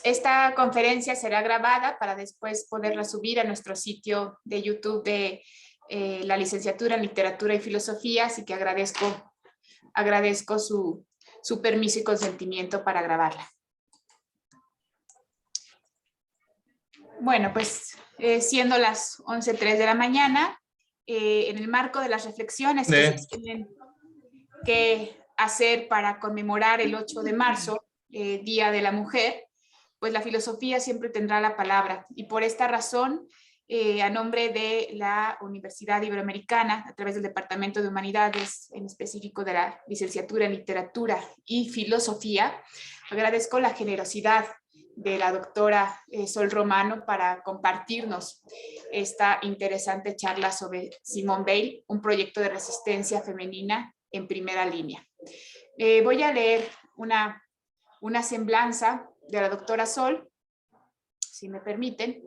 Esta conferencia será grabada para después poderla subir a nuestro sitio de YouTube de la licenciatura en Literatura y Filosofía, así que agradezco su permiso y consentimiento para grabarla. Bueno, pues siendo las 11:03 de la mañana, en el marco de las reflexiones que se tienen que hacer para conmemorar el 8 de marzo, Día de la Mujer, pues la filosofía siempre tendrá la palabra. Y por esta razón, a nombre de la Universidad Iberoamericana, a través del Departamento de Humanidades, en específico de la Licenciatura en Literatura y Filosofía, agradezco la generosidad de la doctora Sol Romano para compartirnos esta interesante charla sobre Simone Weil, un proyecto de resistencia femenina en primera línea. Voy a leer una semblanza de la doctora Sol, si me permiten.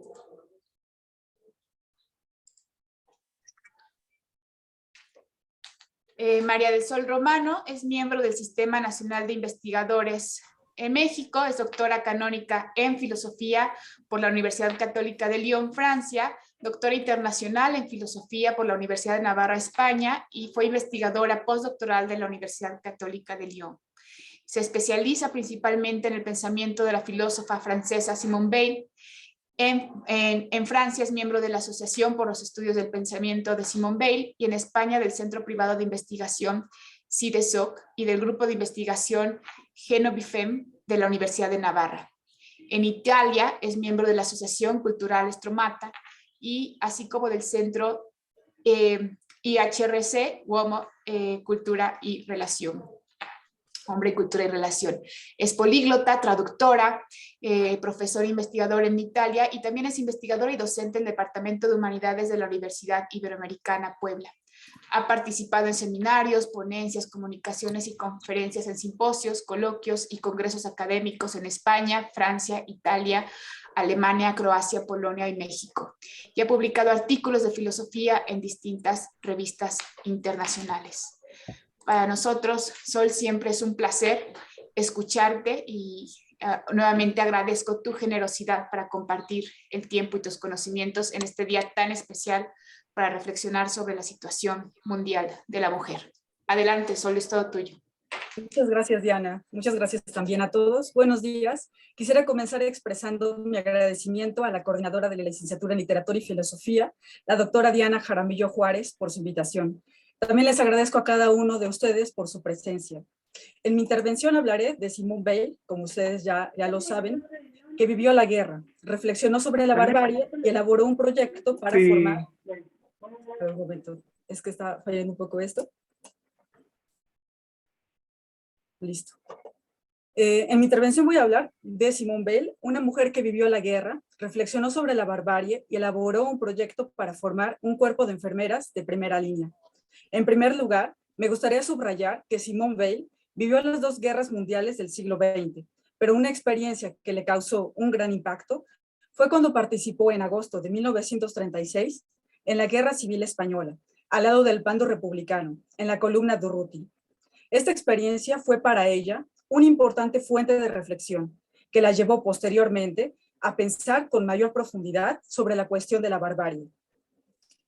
María del Sol Romano es miembro del Sistema Nacional de Investigadores en México, es doctora canónica en filosofía por la Universidad Católica de Lyon, Francia, doctora internacional en filosofía por la Universidad de Navarra, España, y fue investigadora postdoctoral de la Universidad Católica de Lyon. Se especializa principalmente en el pensamiento de la filósofa francesa Simone Weil. En Francia es miembro de la Asociación por los Estudios del Pensamiento de Simone Weil y en España del Centro Privado de Investigación CIDESOC y del Grupo de Investigación Genobifem de la Universidad de Navarra. En Italia es miembro de la Asociación Cultural Stromata y así como del Centro IHRC, Uomo, Cultura y Relación. Hombre, Cultura y Relación. Es políglota, traductora, profesor e investigador en Italia y también es investigador y docente en el Departamento de Humanidades de la Universidad Iberoamericana, Puebla. Ha participado en seminarios, ponencias, comunicaciones y conferencias en simposios, coloquios y congresos académicos en España, Francia, Italia, Alemania, Croacia, Polonia y México. Y ha publicado artículos de filosofía en distintas revistas internacionales. Para nosotros, Sol, siempre es un placer escucharte y nuevamente agradezco tu generosidad para compartir el tiempo y tus conocimientos en este día tan especial para reflexionar sobre la situación mundial de la mujer. Adelante, Sol, es todo tuyo. Muchas gracias, Diana. Muchas gracias también a todos. Buenos días. Quisiera comenzar expresando mi agradecimiento a la coordinadora de la licenciatura en Literatura y Filosofía, la doctora Diana Jaramillo Juárez, por su invitación. También les agradezco a cada uno de ustedes por su presencia. En mi intervención hablaré de Simone Weil, como ustedes ya lo saben, que vivió la guerra, reflexionó sobre la barbarie y elaboró un proyecto para formar... Un momento, es que está fallando un poco esto. Listo. En mi intervención voy a hablar de Simone Weil, una mujer que vivió la guerra, reflexionó sobre la barbarie y elaboró un proyecto para formar un cuerpo de enfermeras de primera línea. En primer lugar, me gustaría subrayar que Simone Weil vivió las dos guerras mundiales del siglo XX, pero una experiencia que le causó un gran impacto fue cuando participó en agosto de 1936 en la Guerra Civil Española, al lado del bando republicano, en la columna Durruti. Esta experiencia fue para ella una importante fuente de reflexión, que la llevó posteriormente a pensar con mayor profundidad sobre la cuestión de la barbarie.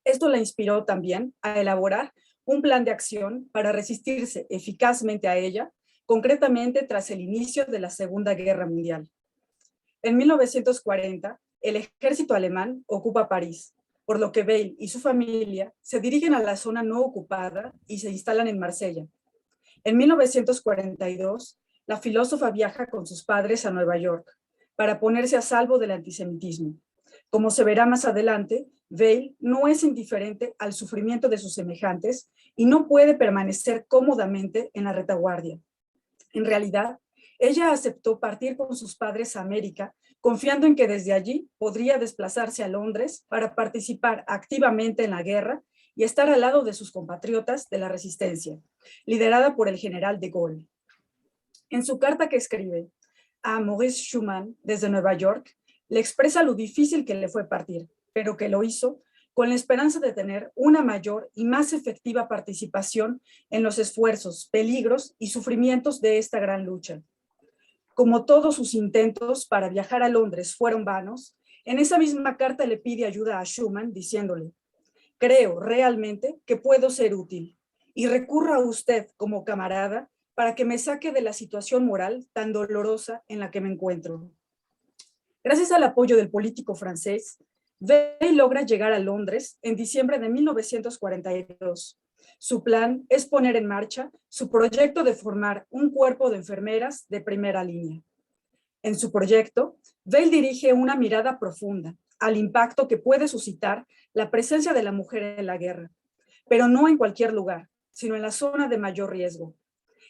Esto la inspiró también a elaborar un plan de acción para resistirse eficazmente a ella, concretamente tras el inicio de la Segunda Guerra Mundial. En 1940, el ejército alemán ocupa París, por lo que Weil y su familia se dirigen a la zona no ocupada y se instalan en Marsella. En 1942, la filósofa viaja con sus padres a Nueva York para ponerse a salvo del antisemitismo. Como se verá más adelante, Weil no es indiferente al sufrimiento de sus semejantes y no puede permanecer cómodamente en la retaguardia. En realidad, ella aceptó partir con sus padres a América, confiando en que desde allí podría desplazarse a Londres para participar activamente en la guerra y estar al lado de sus compatriotas de la resistencia, liderada por el general de Gaulle. En su carta que escribe a Maurice Schumann desde Nueva York, le expresa lo difícil que le fue partir, pero que lo hizo con la esperanza de tener una mayor y más efectiva participación en los esfuerzos, peligros y sufrimientos de esta gran lucha. Como todos sus intentos para viajar a Londres fueron vanos, en esa misma carta le pide ayuda a Schuman diciéndole: creo realmente que puedo ser útil y recurro a usted como camarada para que me saque de la situación moral tan dolorosa en la que me encuentro. Gracias al apoyo del político francés, Veil logra llegar a Londres en diciembre de 1942. Su plan es poner en marcha su proyecto de formar un cuerpo de enfermeras de primera línea. En su proyecto, Veil dirige una mirada profunda al impacto que puede suscitar la presencia de la mujer en la guerra, pero no en cualquier lugar, sino en la zona de mayor riesgo.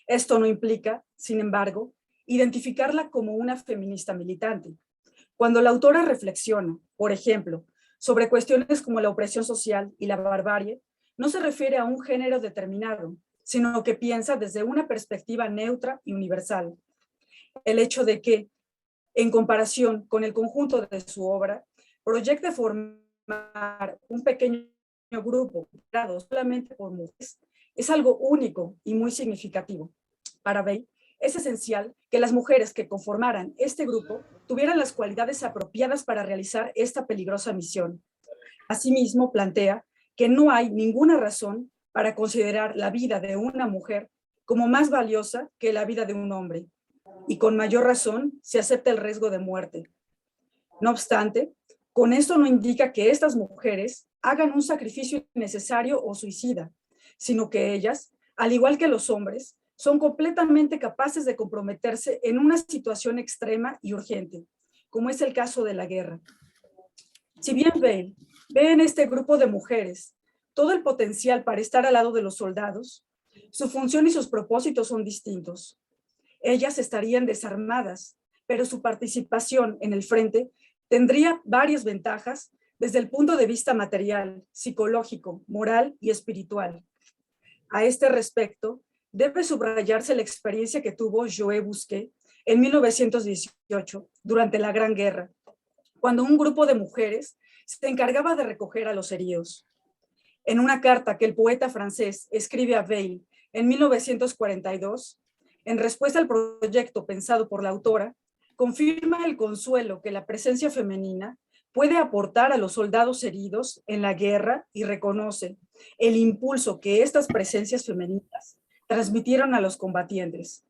Esto no implica, sin embargo, identificarla como una feminista militante. Cuando la autora reflexiona, por ejemplo, sobre cuestiones como la opresión social y la barbarie, no se refiere a un género determinado, sino que piensa desde una perspectiva neutra y universal. El hecho de que, en comparación con el conjunto de su obra, proyecte formar un pequeño grupo creado solamente por mujeres es algo único y muy significativo. Para Veil, es esencial que las mujeres que conformaran este grupo tuvieran las cualidades apropiadas para realizar esta peligrosa misión. Asimismo, plantea que no hay ninguna razón para considerar la vida de una mujer como más valiosa que la vida de un hombre, y con mayor razón se acepta el riesgo de muerte. No obstante, con esto no indica que estas mujeres hagan un sacrificio innecesario o suicida, sino que ellas, al igual que los hombres, son completamente capaces de comprometerse en una situación extrema y urgente, como es el caso de la guerra. Si bien Veil ve en este grupo de mujeres todo el potencial para estar al lado de los soldados, su función y sus propósitos son distintos. Ellas estarían desarmadas, pero su participación en el frente tendría varias ventajas desde el punto de vista material, psicológico, moral y espiritual. A este respecto, debe subrayarse la experiencia que tuvo Joé Busquet en 1918, durante la Gran Guerra, cuando un grupo de mujeres se encargaba de recoger a los heridos. En una carta que el poeta francés escribe a Veil en 1942, en respuesta al proyecto pensado por la autora, confirma el consuelo que la presencia femenina puede aportar a los soldados heridos en la guerra y reconoce el impulso que estas presencias femeninas transmitieron a los combatientes.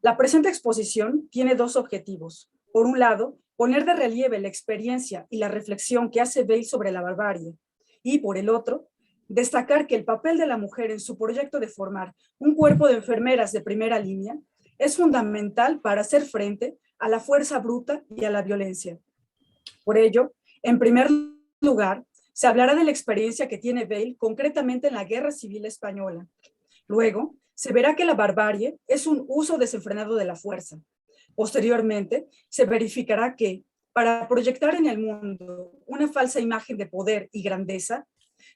La presente exposición tiene dos objetivos. Por un lado, poner de relieve la experiencia y la reflexión que hace Veil sobre la barbarie, y por el otro, destacar que el papel de la mujer en su proyecto de formar un cuerpo de enfermeras de primera línea es fundamental para hacer frente a la fuerza bruta y a la violencia. Por ello, en primer lugar, se hablará de la experiencia que tiene Veil concretamente en la Guerra Civil Española. Luego, se verá que la barbarie es un uso desenfrenado de la fuerza. Posteriormente, se verificará que, para proyectar en el mundo una falsa imagen de poder y grandeza,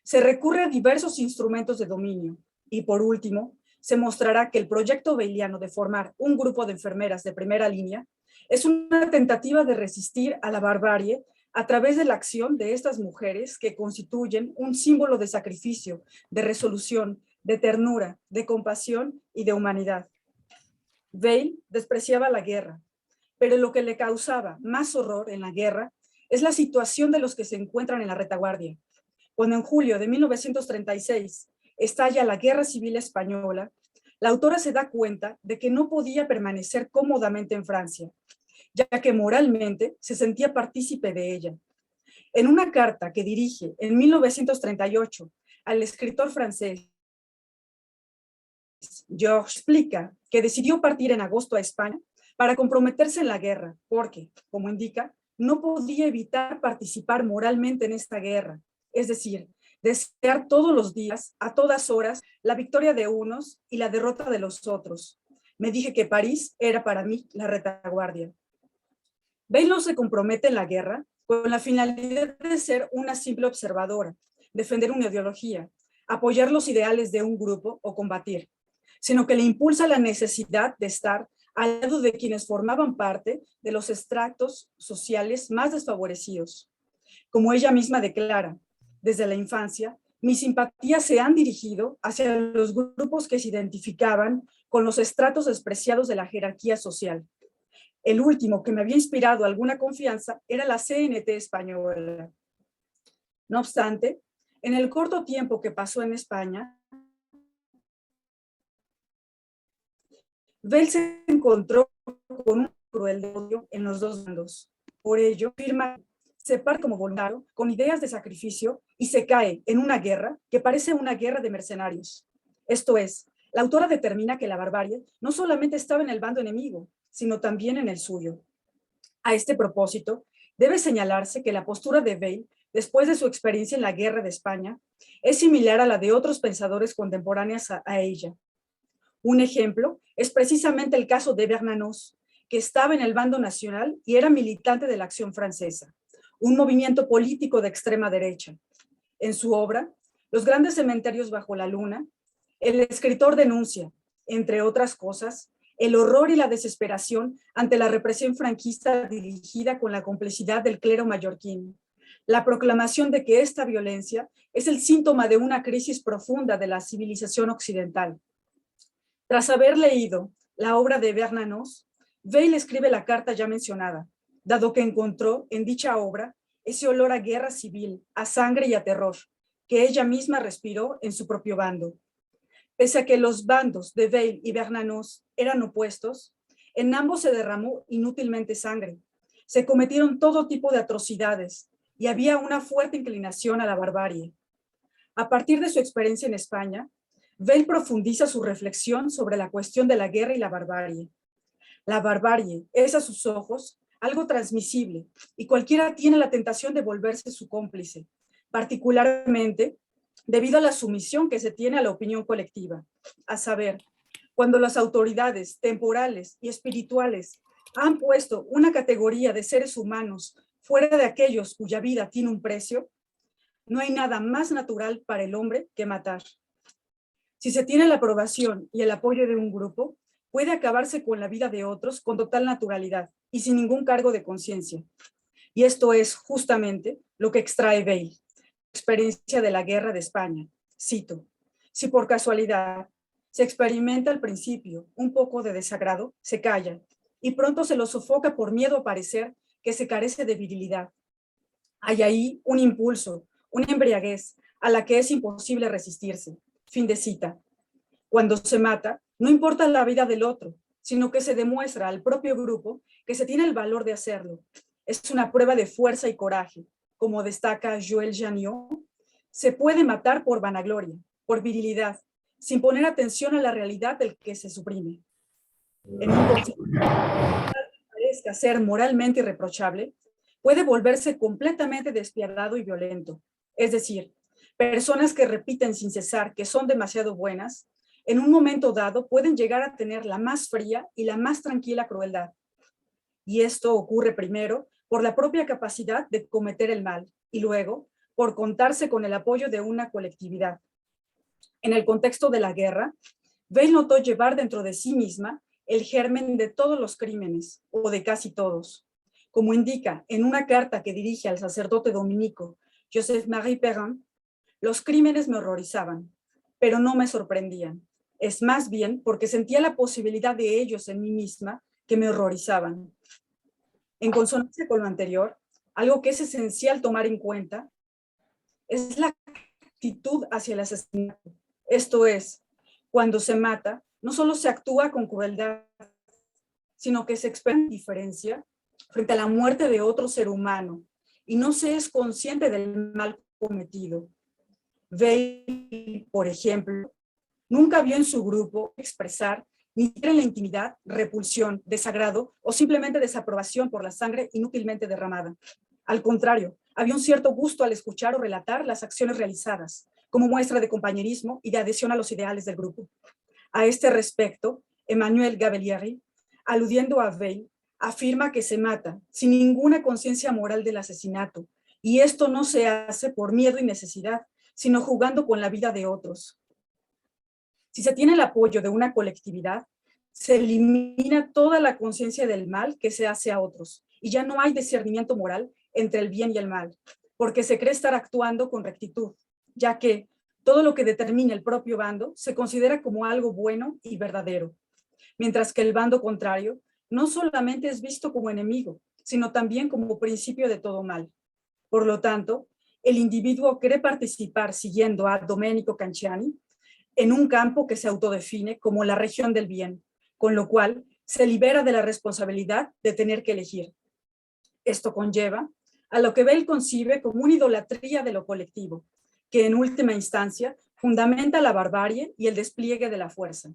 se recurre a diversos instrumentos de dominio. Y por último, se mostrará que el proyecto veiliano de formar un grupo de enfermeras de primera línea es una tentativa de resistir a la barbarie a través de la acción de estas mujeres que constituyen un símbolo de sacrificio, de resolución, de ternura, de compasión y de humanidad. Veil despreciaba la guerra, pero lo que le causaba más horror en la guerra es la situación de los que se encuentran en la retaguardia. Cuando en julio de 1936 estalla la Guerra Civil Española, la autora se da cuenta de que no podía permanecer cómodamente en Francia, ya que moralmente se sentía partícipe de ella. En una carta que dirige en 1938 al escritor francés, Georges explica que decidió partir en agosto a España para comprometerse en la guerra, porque, como indica, no podía evitar participar moralmente en esta guerra, es decir, desear todos los días, a todas horas, la victoria de unos y la derrota de los otros. Me dije que París era para mí la retaguardia. Veil no se compromete en la guerra con la finalidad de ser una simple observadora, defender una ideología, apoyar los ideales de un grupo o combatir, sino que le impulsa la necesidad de estar al lado de quienes formaban parte de los estratos sociales más desfavorecidos. Como ella misma declara, Desde la infancia, mis simpatías se han dirigido hacia los grupos que se identificaban con los estratos despreciados de la jerarquía social. El último que me había inspirado alguna confianza era la CNT española. No obstante, en el corto tiempo que pasó en España, Bell se encontró con un cruel odio en los dos bandos. Por ello, firma se parte como voluntario con ideas de sacrificio y se cae en una guerra que parece una guerra de mercenarios. Esto es, la autora determina que la barbarie no solamente estaba en el bando enemigo, sino también en el suyo. A este propósito, debe señalarse que la postura de Bale, después de su experiencia en la Guerra de España, es similar a la de otros pensadores contemporáneos a ella. Un ejemplo es precisamente el caso de Bernanos, que estaba en el bando nacional y era militante de la Acción Francesa, un movimiento político de extrema derecha. En su obra, Los grandes cementerios bajo la luna, el escritor denuncia, entre otras cosas, el horror y la desesperación ante la represión franquista dirigida con la complicidad del clero mallorquín. La proclamación de que esta violencia es el síntoma de una crisis profunda de la civilización occidental. Tras haber leído la obra de Bernanos, Bale escribe la carta ya mencionada, dado que encontró en dicha obra ese olor a guerra civil, a sangre y a terror, que ella misma respiró en su propio bando. Pese a que los bandos de Bale y Bernanos eran opuestos, en ambos se derramó inútilmente sangre, se cometieron todo tipo de atrocidades y había una fuerte inclinación a la barbarie. A partir de su experiencia en España, Bale profundiza su reflexión sobre la cuestión de la guerra y la barbarie. La barbarie es a sus ojos algo transmisible y cualquiera tiene la tentación de volverse su cómplice, particularmente debido a la sumisión que se tiene a la opinión colectiva, a saber, cuando las autoridades temporales y espirituales han puesto una categoría de seres humanos fuera de aquellos cuya vida tiene un precio, no hay nada más natural para el hombre que matar. Si se tiene la aprobación y el apoyo de un grupo, puede acabarse con la vida de otros con total naturalidad y sin ningún cargo de conciencia. Y esto es justamente lo que extrae Bale, experiencia de la Guerra de España. Cito, si por casualidad se experimenta al principio un poco de desagrado, se calla y pronto se lo sofoca por miedo a parecer que se carece de virilidad. Hay ahí un impulso, una embriaguez a la que es imposible resistirse. Fin de cita. Cuando se mata, no importa la vida del otro, sino que se demuestra al propio grupo que se tiene el valor de hacerlo. Es una prueba de fuerza y coraje. Como destaca Joël Janiot, se puede matar por vanagloria, por virilidad, sin poner atención a la realidad del que se suprime. En un concepto que parezca ser moralmente irreprochable, puede volverse completamente despiadado y violento. Es decir, personas que repiten sin cesar que son demasiado buenas, en un momento dado pueden llegar a tener la más fría y la más tranquila crueldad. Y esto ocurre primero por la propia capacidad de cometer el mal y luego por contarse con el apoyo de una colectividad. En el contexto de la guerra, Bale notó llevar dentro de sí misma el germen de todos los crímenes, o de casi todos. Como indica en una carta que dirige al sacerdote dominico Joseph-Marie Perrin, los crímenes me horrorizaban, pero no me sorprendían. Es más bien porque sentía la posibilidad de ellos en mí misma que me horrorizaban. En consonancia con lo anterior, algo que es esencial tomar en cuenta es la actitud hacia el asesinato. Esto es, cuando se mata, no solo se actúa con crueldad, sino que se expresa indiferencia frente a la muerte de otro ser humano y no se es consciente del mal cometido. Bale, por ejemplo, nunca vio en su grupo expresar ni siquiera en la intimidad, repulsión, desagrado o simplemente desaprobación por la sangre inútilmente derramada. Al contrario, había un cierto gusto al escuchar o relatar las acciones realizadas, como muestra de compañerismo y de adhesión a los ideales del grupo. A este respecto, Emmanuel Gabellieri, aludiendo a Bale, afirma que se mata sin ninguna conciencia moral del asesinato, y esto no se hace por miedo y necesidad, sino jugando con la vida de otros. Si se tiene el apoyo de una colectividad, se elimina toda la conciencia del mal que se hace a otros, y ya no hay discernimiento moral entre el bien y el mal. porque se cree estar actuando con rectitud, ya que todo lo que determina el propio bando se considera como algo bueno y verdadero, mientras que el bando contrario no solamente es visto como enemigo, sino también como principio de todo mal. Por lo tanto, el individuo cree participar, siguiendo a Domenico Canciani, en un campo que se autodefine como la región del bien, con lo cual se libera de la responsabilidad de tener que elegir. Esto conlleva a lo que Bell concibe como una idolatría de lo colectivo, que en última instancia fundamenta la barbarie y el despliegue de la fuerza.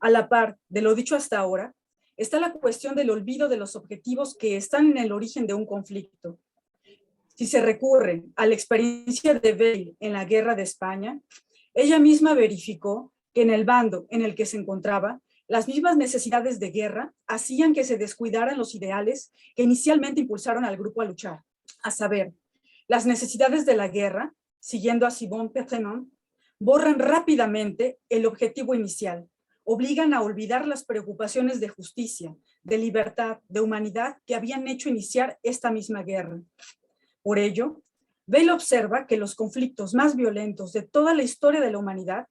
A la par de lo dicho hasta ahora, está la cuestión del olvido de los objetivos que están en el origen de un conflicto. Si se recurre a la experiencia de Bell en la Guerra de España, ella misma verificó que en el bando en el que se encontraba, las mismas necesidades de guerra hacían que se descuidaran los ideales que inicialmente impulsaron al grupo a luchar, a saber, las necesidades de la guerra, siguiendo a Simone Petrenon, borran rápidamente el objetivo inicial, obligan a olvidar las preocupaciones de justicia, de libertad, de humanidad que habían hecho iniciar esta misma guerra. Por ello, Bell observa que los conflictos más violentos de toda la historia de la humanidad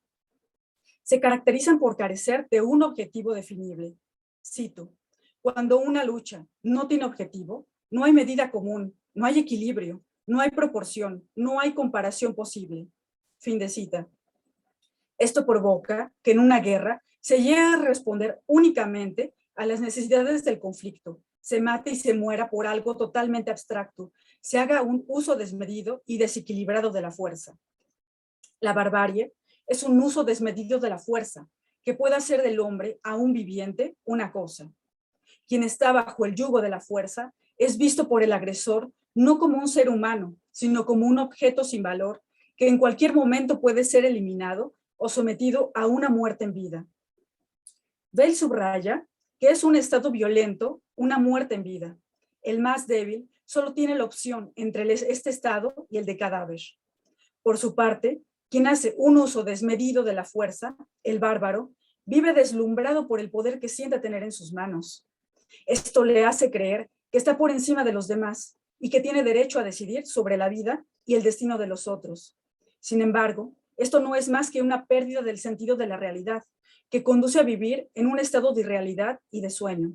se caracterizan por carecer de un objetivo definible. Cito, cuando una lucha no tiene objetivo, no hay medida común, no hay equilibrio, no hay proporción, no hay comparación posible. Fin de cita. Esto provoca que en una guerra se llegue a responder únicamente a las necesidades del conflicto, se mate y se muera por algo totalmente abstracto, se haga un uso desmedido y desequilibrado de la fuerza. La barbarie es un uso desmedido de la fuerza, que puede hacer del hombre a un viviente una cosa. Quien está bajo el yugo de la fuerza es visto por el agresor no como un ser humano, sino como un objeto sin valor que en cualquier momento puede ser eliminado o sometido a una muerte en vida. Bell subraya que es un estado violento, una muerte en vida. El más débil solo tiene la opción entre este estado y el de cadáver. Por su parte, quien hace un uso desmedido de la fuerza, el bárbaro, vive deslumbrado por el poder que siente tener en sus manos. Esto le hace creer que está por encima de los demás y que tiene derecho a decidir sobre la vida y el destino de los otros. Sin embargo, esto no es más que una pérdida del sentido de la realidad, que conduce a vivir en un estado de irrealidad y de sueño.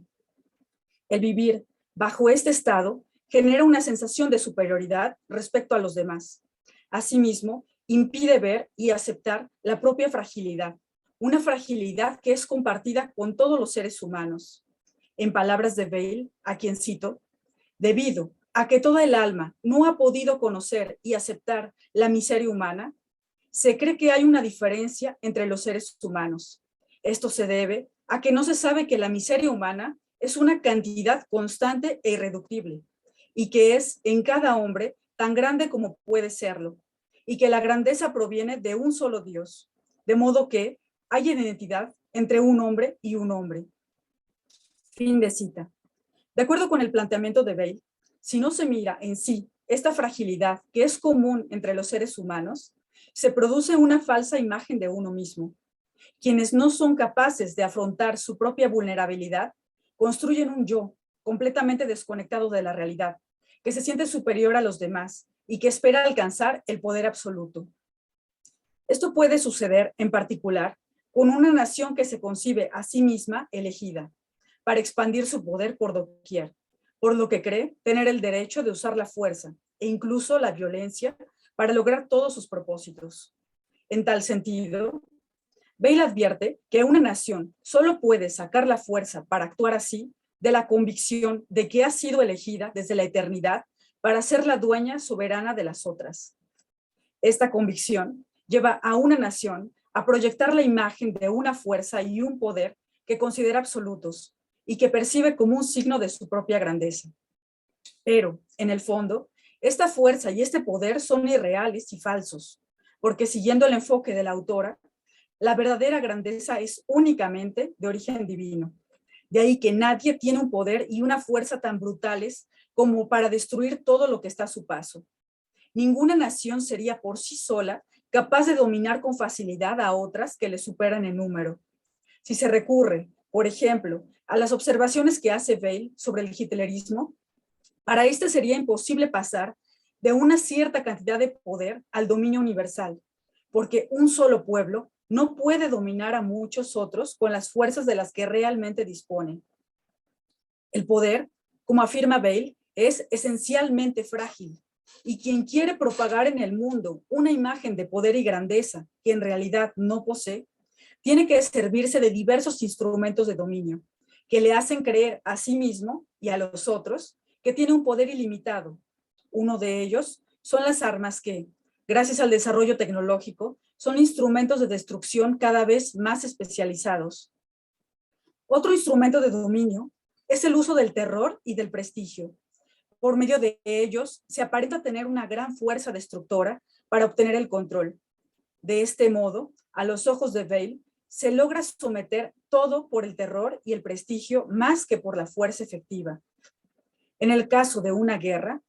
El vivir bajo este estado genera una sensación de superioridad respecto a los demás. Asimismo, impide ver y aceptar la propia fragilidad, una fragilidad que es compartida con todos los seres humanos. En palabras de Bale, a quien cito, debido a que toda el alma no ha podido conocer y aceptar la miseria humana, se cree que hay una diferencia entre los seres humanos. Esto se debe a que no se sabe que la miseria humana es una cantidad constante e irreductible, y que es en cada hombre tan grande como puede serlo, y que la grandeza proviene de un solo Dios, de modo que hay identidad entre un hombre y un hombre. Fin de cita. De acuerdo con el planteamiento de Bale, si no se mira en sí esta fragilidad que es común entre los seres humanos, se produce una falsa imagen de uno mismo. Quienes no son capaces de afrontar su propia vulnerabilidad construyen un yo completamente desconectado de la realidad, que se siente superior a los demás y que espera alcanzar el poder absoluto. Esto puede suceder, en particular, con una nación que se concibe a sí misma elegida para expandir su poder por doquier, por lo que cree tener el derecho de usar la fuerza e incluso la violencia para lograr todos sus propósitos. En tal sentido, Bale advierte que una nación solo puede sacar la fuerza para actuar así de la convicción de que ha sido elegida desde la eternidad para ser la dueña soberana de las otras. Esta convicción lleva a una nación a proyectar la imagen de una fuerza y un poder que considera absolutos y que percibe como un signo de su propia grandeza. Pero, en el fondo, esta fuerza y este poder son irreales y falsos, porque siguiendo el enfoque de la autora, la verdadera grandeza es únicamente de origen divino. De ahí que nadie tiene un poder y una fuerza tan brutales como para destruir todo lo que está a su paso. Ninguna nación sería por sí sola capaz de dominar con facilidad a otras que le superan en número. Si se recurre, por ejemplo, a las observaciones que hace Bale sobre el hitlerismo, para este sería imposible pasar de una cierta cantidad de poder al dominio universal, porque un solo pueblo no puede dominar a muchos otros con las fuerzas de las que realmente disponen. El poder, como afirma Bale, es esencialmente frágil, y quien quiere propagar en el mundo una imagen de poder y grandeza que en realidad no posee, tiene que servirse de diversos instrumentos de dominio que le hacen creer a sí mismo y a los otros que tiene un poder ilimitado. Uno de ellos son las armas que, gracias al desarrollo tecnológico, son instrumentos de destrucción cada vez más especializados. Otro instrumento de dominio es el uso del terror y del prestigio. Por medio de ellos, se aparenta tener una gran fuerza destructora para obtener el control. De este modo, a los ojos de Bale, se logra someter todo por el terror y el prestigio más que por la fuerza efectiva. En el caso de una guerra,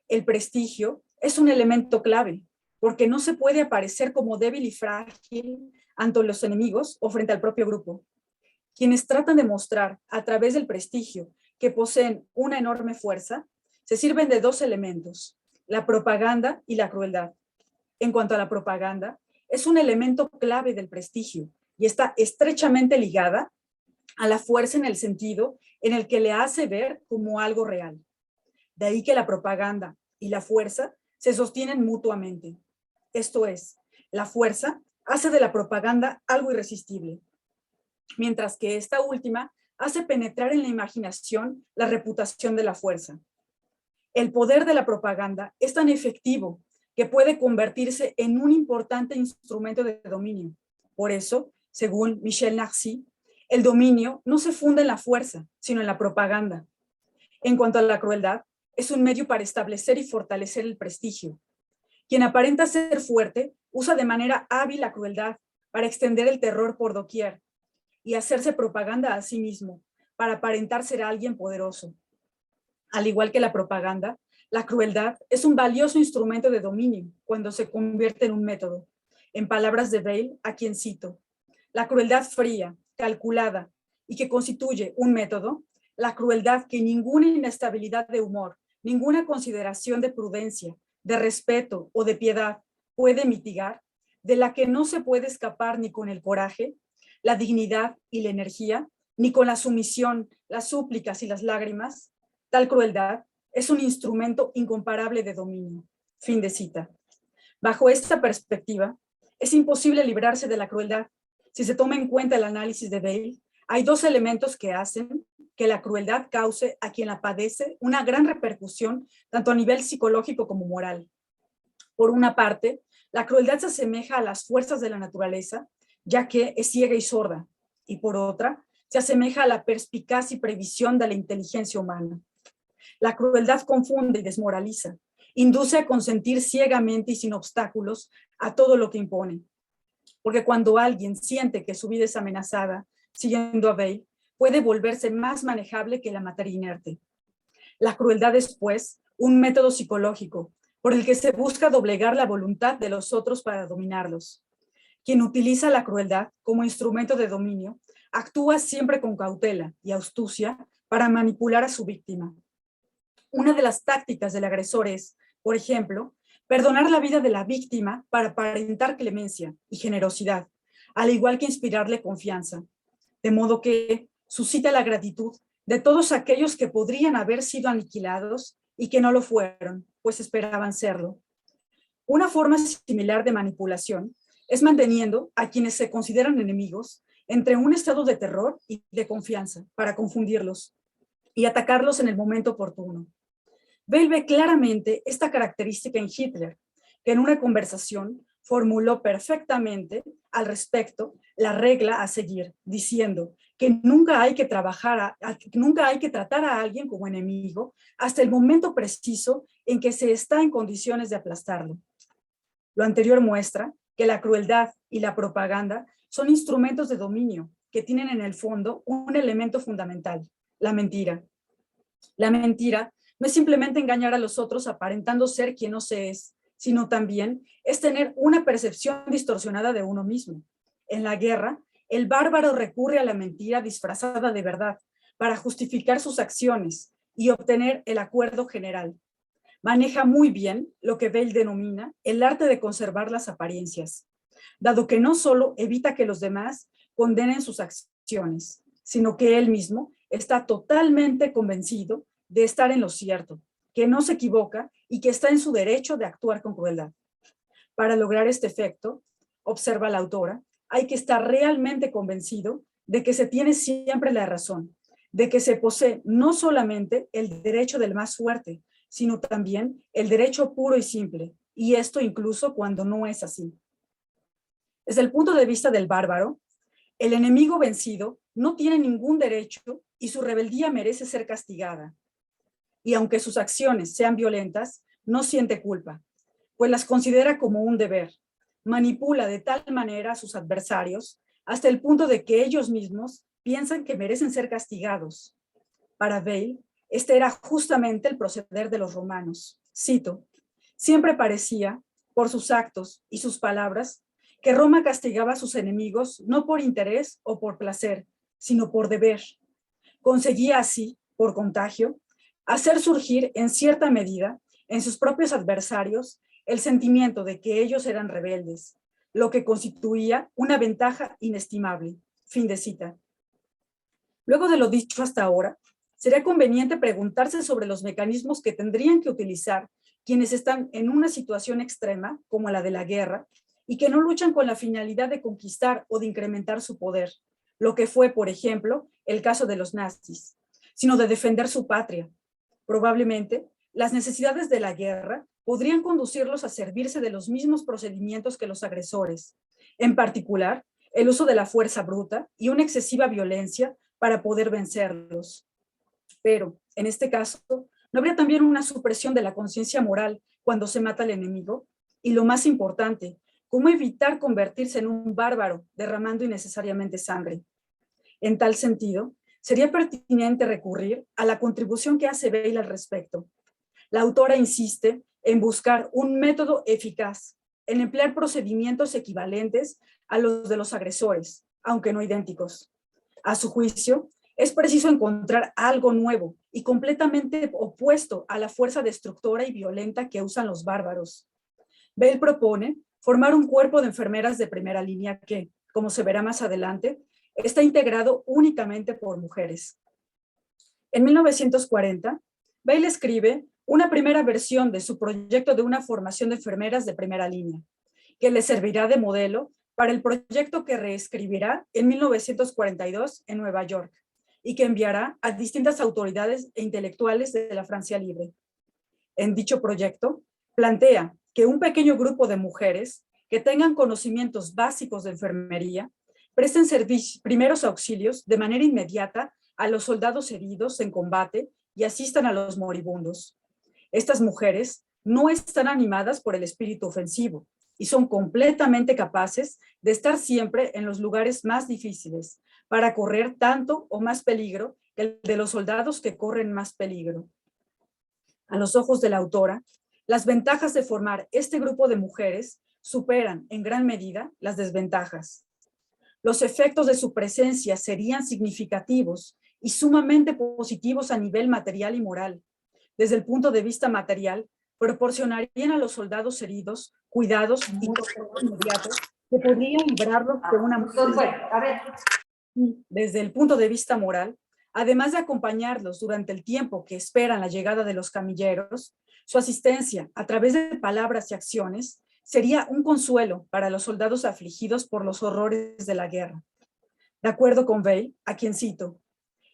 el prestigio es un elemento clave, porque no se puede aparecer como débil y frágil ante los enemigos o frente al propio grupo. Quienes tratan de mostrar a través del prestigio que poseen una enorme fuerza, se sirven de dos elementos, la propaganda y la crueldad. En cuanto a la propaganda, es un elemento clave del prestigio y está estrechamente ligada a la fuerza en el sentido en el que le hace ver como algo real. De ahí que la propaganda y la fuerza se sostienen mutuamente. Esto es, la fuerza hace de la propaganda algo irresistible, mientras que esta última hace penetrar en la imaginación la reputación de la fuerza. El poder de la propaganda es tan efectivo que puede convertirse en un importante instrumento de dominio. Por eso, según Michel Narcy, el dominio no se funda en la fuerza, sino en la propaganda. En cuanto a la crueldad, es un medio para establecer y fortalecer el prestigio. Quien aparenta ser fuerte usa de manera hábil la crueldad para extender el terror por doquier y hacerse propaganda a sí mismo para aparentar ser alguien poderoso. Al igual que la propaganda, la crueldad es un valioso instrumento de dominio cuando se convierte en un método. En palabras de Bale, a quien cito, la crueldad fría, calculada y que constituye un método, la crueldad que ninguna inestabilidad de humor, ninguna consideración de prudencia, de respeto o de piedad puede mitigar, de la que no se puede escapar ni con el coraje, la dignidad y la energía, ni con la sumisión, las súplicas y las lágrimas. Tal crueldad es un instrumento incomparable de dominio. Fin de cita. Bajo esta perspectiva, es imposible librarse de la crueldad. Si se toma en cuenta el análisis de Bale, hay dos elementos que hacen que la crueldad cause a quien la padece una gran repercusión, tanto a nivel psicológico como moral. Por una parte, la crueldad se asemeja a las fuerzas de la naturaleza, ya que es ciega y sorda, y por otra, se asemeja a la perspicacia y previsión de la inteligencia humana. La crueldad confunde y desmoraliza, induce a consentir ciegamente y sin obstáculos a todo lo que impone. Porque cuando alguien siente que su vida es amenazada, siguiendo a Bale, puede volverse más manejable que la materia inerte. La crueldad es, pues, un método psicológico por el que se busca doblegar la voluntad de los otros para dominarlos. Quien utiliza la crueldad como instrumento de dominio actúa siempre con cautela y astucia para manipular a su víctima. Una de las tácticas del agresor es, por ejemplo, perdonar la vida de la víctima para aparentar clemencia y generosidad, al igual que inspirarle confianza, de modo que suscita la gratitud de todos aquellos que podrían haber sido aniquilados y que no lo fueron, pues esperaban serlo. Una forma similar de manipulación es manteniendo a quienes se consideran enemigos entre un estado de terror y de confianza para confundirlos y atacarlos en el momento oportuno. Bale ve claramente esta característica en Hitler, que en una conversación formuló perfectamente al respecto la regla a seguir, diciendo que nunca hay que tratar a alguien como enemigo hasta el momento preciso en que se está en condiciones de aplastarlo. Lo anterior muestra que la crueldad y la propaganda son instrumentos de dominio que tienen en el fondo un elemento fundamental, la mentira. La mentira no es simplemente engañar a los otros aparentando ser quien no se es, sino también es tener una percepción distorsionada de uno mismo. En la guerra, el bárbaro recurre a la mentira disfrazada de verdad para justificar sus acciones y obtener el acuerdo general. Maneja muy bien lo que Bale denomina el arte de conservar las apariencias, dado que no solo evita que los demás condenen sus acciones, sino que él mismo está totalmente convencido de estar en lo cierto, que no se equivoca y que está en su derecho de actuar con crueldad. Para lograr este efecto, observa la autora, hay que estar realmente convencido de que se tiene siempre la razón, de que se posee no solamente el derecho del más fuerte, sino también el derecho puro y simple, y esto incluso cuando no es así. Desde el punto de vista del bárbaro, el enemigo vencido no tiene ningún derecho y su rebeldía merece ser castigada. Y aunque sus acciones sean violentas, no siente culpa, pues las considera como un deber. Manipula de tal manera a sus adversarios hasta el punto de que ellos mismos piensan que merecen ser castigados. Para Bale, este era justamente el proceder de los romanos. Cito, siempre parecía, por sus actos y sus palabras, que Roma castigaba a sus enemigos no por interés o por placer, sino por deber. Conseguía así, por contagio, hacer surgir en cierta medida en sus propios adversarios el sentimiento de que ellos eran rebeldes, lo que constituía una ventaja inestimable. Fin de cita. Luego de lo dicho hasta ahora, sería conveniente preguntarse sobre los mecanismos que tendrían que utilizar quienes están en una situación extrema, como la de la guerra, y que no luchan con la finalidad de conquistar o de incrementar su poder, lo que fue, por ejemplo, el caso de los nazis, sino de defender su patria. Probablemente, las necesidades de la guerra podrían conducirlos a servirse de los mismos procedimientos que los agresores, en particular, el uso de la fuerza bruta y una excesiva violencia para poder vencerlos. Pero, en este caso, ¿no habría también una supresión de la conciencia moral cuando se mata al enemigo? Y lo más importante, ¿cómo evitar convertirse en un bárbaro derramando innecesariamente sangre? En tal sentido, sería pertinente recurrir a la contribución que hace Bale al respecto. La autora insiste en buscar un método eficaz, en emplear procedimientos equivalentes a los de los agresores, aunque no idénticos. A su juicio, es preciso encontrar algo nuevo y completamente opuesto a la fuerza destructora y violenta que usan los bárbaros. Bale propone formar un cuerpo de enfermeras de primera línea que, como se verá más adelante, está integrado únicamente por mujeres. En 1940, Bale escribe una primera versión de su proyecto de una formación de enfermeras de primera línea, que le servirá de modelo para el proyecto que reescribirá en 1942 en Nueva York y que enviará a distintas autoridades e intelectuales de la Francia libre. En dicho proyecto, plantea que un pequeño grupo de mujeres que tengan conocimientos básicos de enfermería presten primeros auxilios de manera inmediata a los soldados heridos en combate y asistan a los moribundos. Estas mujeres no están animadas por el espíritu ofensivo y son completamente capaces de estar siempre en los lugares más difíciles para correr tanto o más peligro que el de los soldados que corren más peligro. A los ojos de la autora, las ventajas de formar este grupo de mujeres superan en gran medida las desventajas. Los efectos de su presencia serían significativos y sumamente positivos a nivel material y moral. Desde el punto de vista material, proporcionarían a los soldados heridos cuidados y control inmediatos que podrían librarlos de una muerte. Desde el punto de vista moral, además de acompañarlos durante el tiempo que esperan la llegada de los camilleros, su asistencia a través de palabras y acciones sería un consuelo para los soldados afligidos por los horrores de la guerra. De acuerdo con Bale, a quien cito,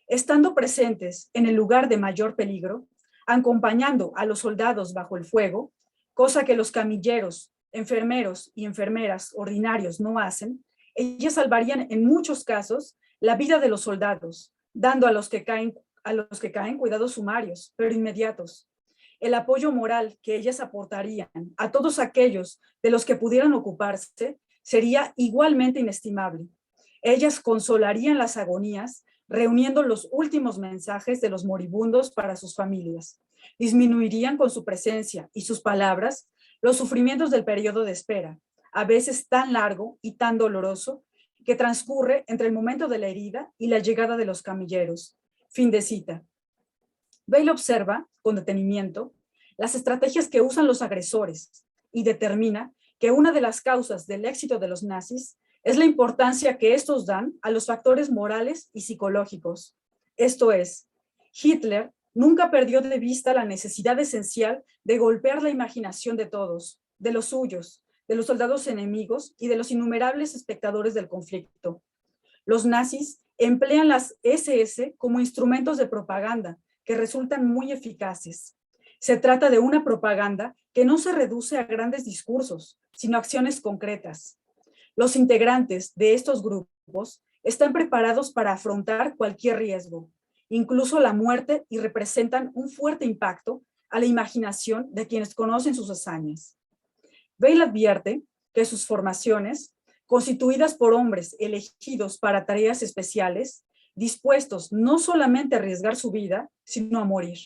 estando presentes en el lugar de mayor peligro, acompañando a los soldados bajo el fuego, cosa que los camilleros, enfermeros y enfermeras ordinarios no hacen, ellas salvarían en muchos casos la vida de los soldados, dando a los que caen cuidados sumarios, pero inmediatos. El apoyo moral que ellas aportarían a todos aquellos de los que pudieran ocuparse sería igualmente inestimable. Ellas consolarían las agonías, reuniendo los últimos mensajes de los moribundos para sus familias. Disminuirían con su presencia y sus palabras los sufrimientos del periodo de espera, a veces tan largo y tan doloroso, que transcurre entre el momento de la herida y la llegada de los camilleros. Fin de cita. Bale observa, con detenimiento, las estrategias que usan los agresores y determina que una de las causas del éxito de los nazis es la importancia que estos dan a los factores morales y psicológicos. Esto es, Hitler nunca perdió de vista la necesidad esencial de golpear la imaginación de todos, de los suyos, de los soldados enemigos y de los innumerables espectadores del conflicto. Los nazis emplean las SS como instrumentos de propaganda que resultan muy eficaces. Se trata de una propaganda que no se reduce a grandes discursos, sino a acciones concretas. Los integrantes de estos grupos están preparados para afrontar cualquier riesgo, incluso la muerte, y representan un fuerte impacto a la imaginación de quienes conocen sus hazañas. Weil advierte que sus formaciones, constituidas por hombres elegidos para tareas especiales, dispuestos no solamente a arriesgar su vida, sino a morir.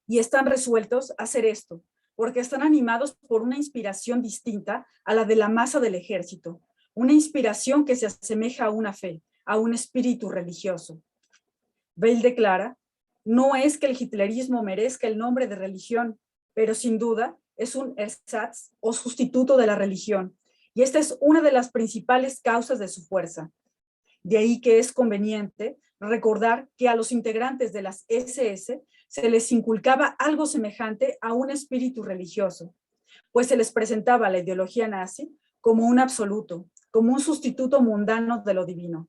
Y están resueltos a hacer esto, porque están animados por una inspiración distinta a la de la masa del ejército, una inspiración que se asemeja a una fe, a un espíritu religioso. Weil declara, no es que el hitlerismo merezca el nombre de religión, pero sin duda es un ersatz o sustituto de la religión, y esta es una de las principales causas de su fuerza. De ahí que es conveniente recordar que a los integrantes de las SS se les inculcaba algo semejante a un espíritu religioso, pues se les presentaba la ideología nazi como un absoluto, como un sustituto mundano de lo divino.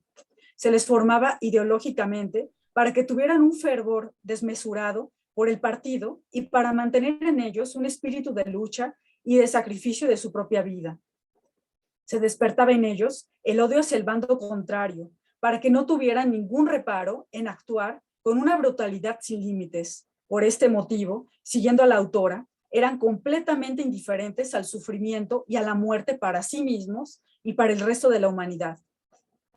Se les formaba ideológicamente para que tuvieran un fervor desmesurado por el partido y para mantener en ellos un espíritu de lucha y de sacrificio de su propia vida. Se despertaba en ellos el odio hacia el bando contrario, para que no tuvieran ningún reparo en actuar con una brutalidad sin límites. Por este motivo, siguiendo a la autora, eran completamente indiferentes al sufrimiento y a la muerte para sí mismos y para el resto de la humanidad.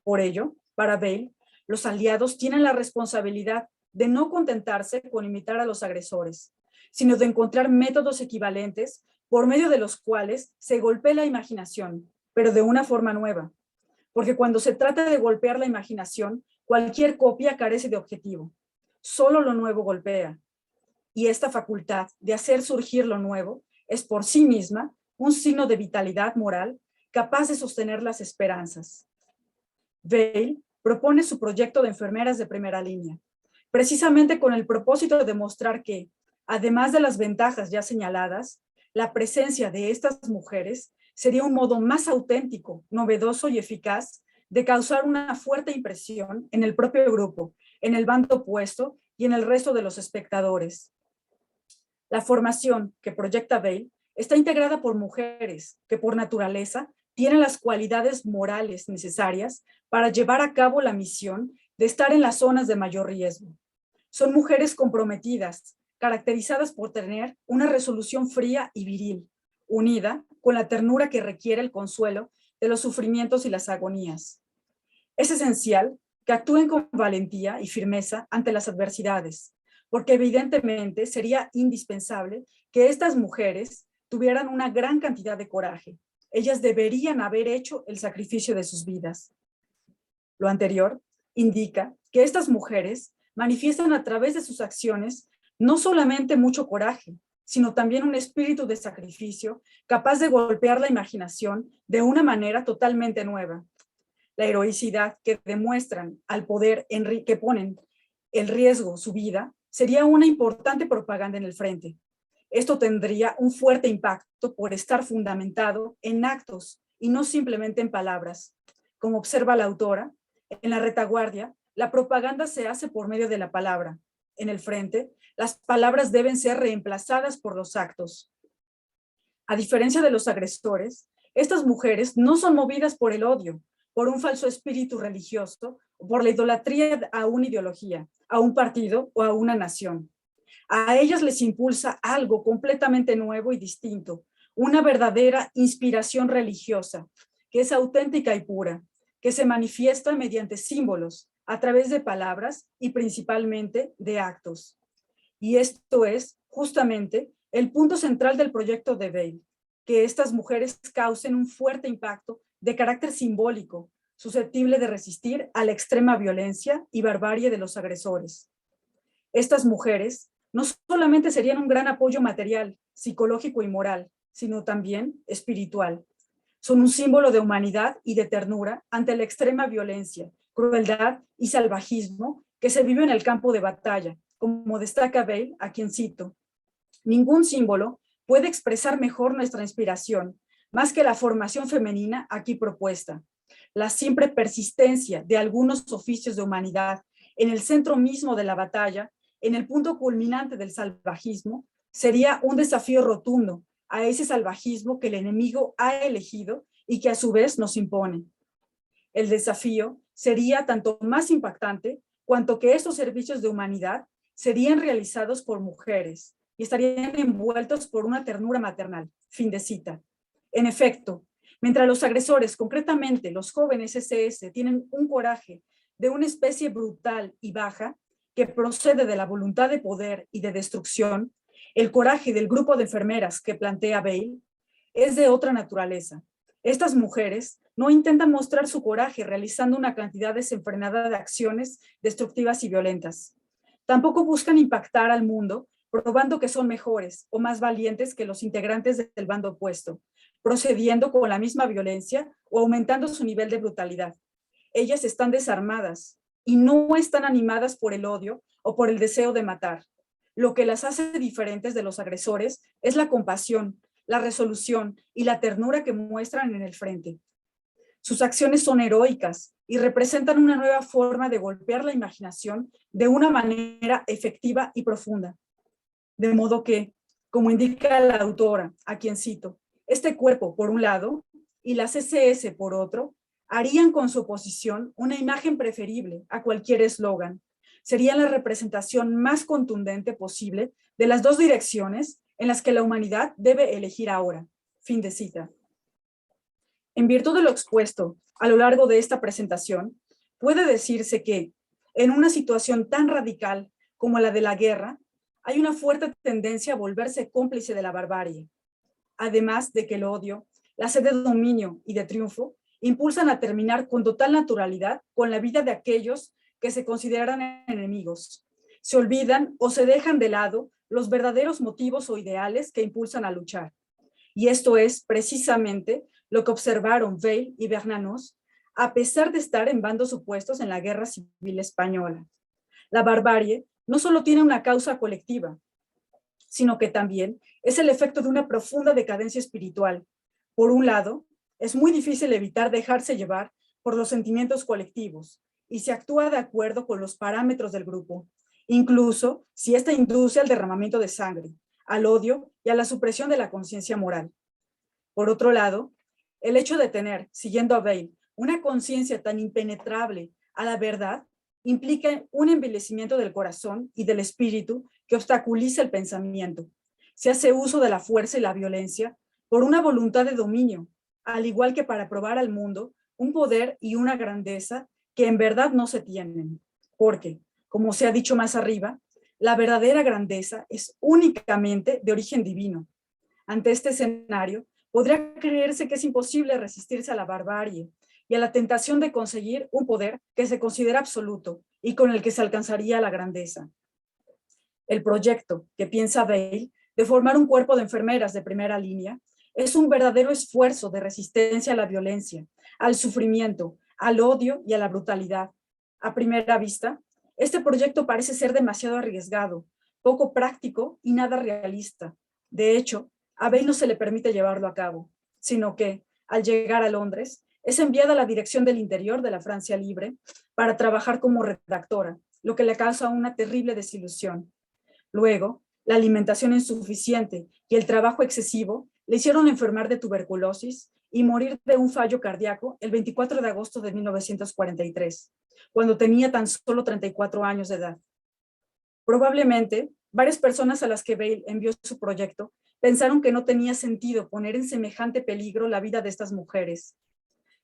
Por ello, para Weil, los aliados tienen la responsabilidad de no contentarse con imitar a los agresores, sino de encontrar métodos equivalentes por medio de los cuales se golpee la imaginación, pero de una forma nueva. Porque cuando se trata de golpear la imaginación, cualquier copia carece de objetivo. Solo lo nuevo golpea. Y esta facultad de hacer surgir lo nuevo es por sí misma un signo de vitalidad moral capaz de sostener las esperanzas. Weil propone su proyecto de enfermeras de primera línea, precisamente con el propósito de demostrar que, además de las ventajas ya señaladas, la presencia de estas mujeres sería un modo más auténtico, novedoso y eficaz de causar una fuerte impresión en el propio grupo, en el bando opuesto y en el resto de los espectadores. La formación que proyecta Weil está integrada por mujeres que por naturaleza tienen las cualidades morales necesarias para llevar a cabo la misión de estar en las zonas de mayor riesgo. Son mujeres comprometidas, caracterizadas por tener una resolución fría y viril, unida con la ternura que requiere el consuelo de los sufrimientos y las agonías. Es esencial que actúen con valentía y firmeza ante las adversidades, porque evidentemente sería indispensable que estas mujeres tuvieran una gran cantidad de coraje. Ellas deberían haber hecho el sacrificio de sus vidas. Lo anterior indica que estas mujeres manifiestan a través de sus acciones no solamente mucho coraje, sino también un espíritu de sacrificio capaz de golpear la imaginación de una manera totalmente nueva. La heroicidad que demuestran al poder que ponen en riesgo su vida sería una importante propaganda en el frente. Esto tendría un fuerte impacto por estar fundamentado en actos y no simplemente en palabras. Como observa la autora, en la retaguardia, la propaganda se hace por medio de la palabra. En el frente, las palabras deben ser reemplazadas por los actos. A diferencia de los agresores, estas mujeres no son movidas por el odio, por un falso espíritu religioso o por la idolatría a una ideología, a un partido o a una nación. A ellas les impulsa algo completamente nuevo y distinto, una verdadera inspiración religiosa, que es auténtica y pura, que se manifiesta mediante símbolos, a través de palabras y principalmente de actos. Y esto es justamente el punto central del proyecto de Weil, que estas mujeres causen un fuerte impacto de carácter simbólico, susceptible de resistir a la extrema violencia y barbarie de los agresores. Estas mujeres no solamente serían un gran apoyo material, psicológico y moral, sino también espiritual. Son un símbolo de humanidad y de ternura ante la extrema violencia, crueldad y salvajismo que se vive en el campo de batalla, como destaca Bale, a quien cito. Ningún símbolo puede expresar mejor nuestra inspiración, más que la formación femenina aquí propuesta. La siempre persistencia de algunos oficios de humanidad en el centro mismo de la batalla, en el punto culminante del salvajismo, sería un desafío rotundo a ese salvajismo que el enemigo ha elegido y que a su vez nos impone. El desafío sería tanto más impactante cuanto que estos servicios de humanidad serían realizados por mujeres y estarían envueltos por una ternura maternal. Fin de cita. En efecto, mientras los agresores, concretamente los jóvenes SS, tienen un coraje de una especie brutal y baja que procede de la voluntad de poder y de destrucción, el coraje del grupo de enfermeras que plantea Bale es de otra naturaleza. Estas mujeres no intentan mostrar su coraje realizando una cantidad desenfrenada de acciones destructivas y violentas. Tampoco buscan impactar al mundo probando que son mejores o más valientes que los integrantes del bando opuesto, procediendo con la misma violencia o aumentando su nivel de brutalidad. Ellas están desarmadas y no están animadas por el odio o por el deseo de matar. Lo que las hace diferentes de los agresores es la compasión, la resolución y la ternura que muestran en el frente. Sus acciones son heroicas y representan una nueva forma de golpear la imaginación de una manera efectiva y profunda. De modo que, como indica la autora, a quien cito, este cuerpo, por un lado, y las SS, por otro, harían con su oposición una imagen preferible a cualquier eslogan. Serían la representación más contundente posible de las dos direcciones en las que la humanidad debe elegir ahora. Fin de cita. En virtud de lo expuesto a lo largo de esta presentación, puede decirse que, en una situación tan radical como la de la guerra, hay una fuerte tendencia a volverse cómplice de la barbarie. Además de que el odio, la sed de dominio y de triunfo impulsan a terminar con total naturalidad con la vida de aquellos que se consideran enemigos. Se olvidan o se dejan de lado los verdaderos motivos o ideales que impulsan a luchar. Y esto es precisamente lo que observaron Bale y Bernanos, a pesar de estar en bandos opuestos en la Guerra Civil Española. La barbarie no solo tiene una causa colectiva, sino que también es el efecto de una profunda decadencia espiritual. Por un lado, es muy difícil evitar dejarse llevar por los sentimientos colectivos y se actúa de acuerdo con los parámetros del grupo, incluso si ésta induce al derramamiento de sangre, al odio y a la supresión de la conciencia moral. Por otro lado, el hecho de tener, siguiendo a Bale, una conciencia tan impenetrable a la verdad implica un envilecimiento del corazón y del espíritu que obstaculiza el pensamiento. Se hace uso de la fuerza y la violencia por una voluntad de dominio, al igual que para probar al mundo un poder y una grandeza que en verdad no se tienen. Porque, como se ha dicho más arriba, la verdadera grandeza es únicamente de origen divino. Ante este escenario, podría creerse que es imposible resistirse a la barbarie y a la tentación de conseguir un poder que se considera absoluto y con el que se alcanzaría la grandeza. El proyecto que piensa Bale de formar un cuerpo de enfermeras de primera línea es un verdadero esfuerzo de resistencia a la violencia, al sufrimiento, al odio y a la brutalidad. A primera vista, este proyecto parece ser demasiado arriesgado, poco práctico y nada realista. De hecho, a Bale no se le permite llevarlo a cabo, sino que, al llegar a Londres, es enviada a la Dirección del Interior de la Francia Libre para trabajar como redactora, lo que le causa una terrible desilusión. Luego, la alimentación insuficiente y el trabajo excesivo le hicieron enfermar de tuberculosis y morir de un fallo cardíaco el 24 de agosto de 1943, cuando tenía tan solo 34 años de edad. Probablemente, varias personas a las que Bale envió su proyecto pensaron que no tenía sentido poner en semejante peligro la vida de estas mujeres.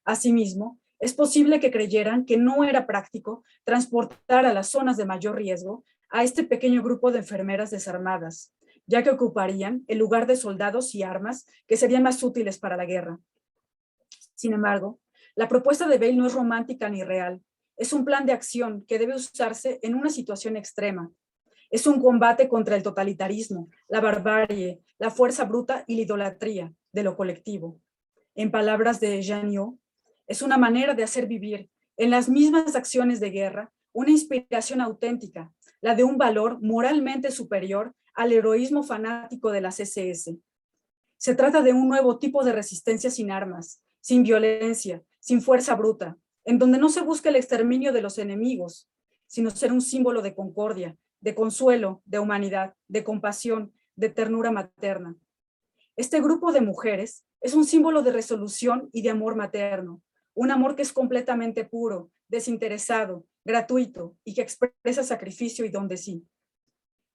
Asimismo, es posible que creyeran que no era práctico transportar a las zonas de mayor riesgo a este pequeño grupo de enfermeras desarmadas, ya que ocuparían el lugar de soldados y armas que serían más útiles para la guerra. Sin embargo, la propuesta de Bale no es romántica ni real, es un plan de acción que debe usarse en una situación extrema. Es un combate contra el totalitarismo, la barbarie, la fuerza bruta y la idolatría de lo colectivo. En palabras de Jean Yo, es una manera de hacer vivir en las mismas acciones de guerra una inspiración auténtica, la de un valor moralmente superior al heroísmo fanático de las SS. Se trata de un nuevo tipo de resistencia sin armas, sin violencia, sin fuerza bruta, en donde no se busca el exterminio de los enemigos, sino ser un símbolo de concordia, de consuelo, de humanidad, de compasión, de ternura materna. Este grupo de mujeres es un símbolo de resolución y de amor materno, un amor que es completamente puro, desinteresado, gratuito y que expresa sacrificio y don de sí.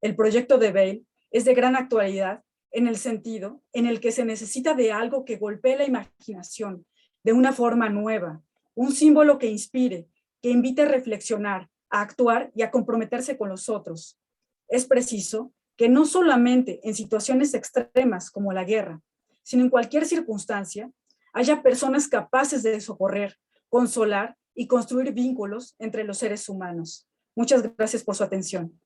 El proyecto de Veil es de gran actualidad en el sentido en el que se necesita de algo que golpee la imaginación de una forma nueva, un símbolo que inspire, que invite a reflexionar, a actuar y a comprometerse con los otros. Es preciso que no solamente en situaciones extremas como la guerra, sino en cualquier circunstancia, haya personas capaces de socorrer, consolar y construir vínculos entre los seres humanos. Muchas gracias por su atención.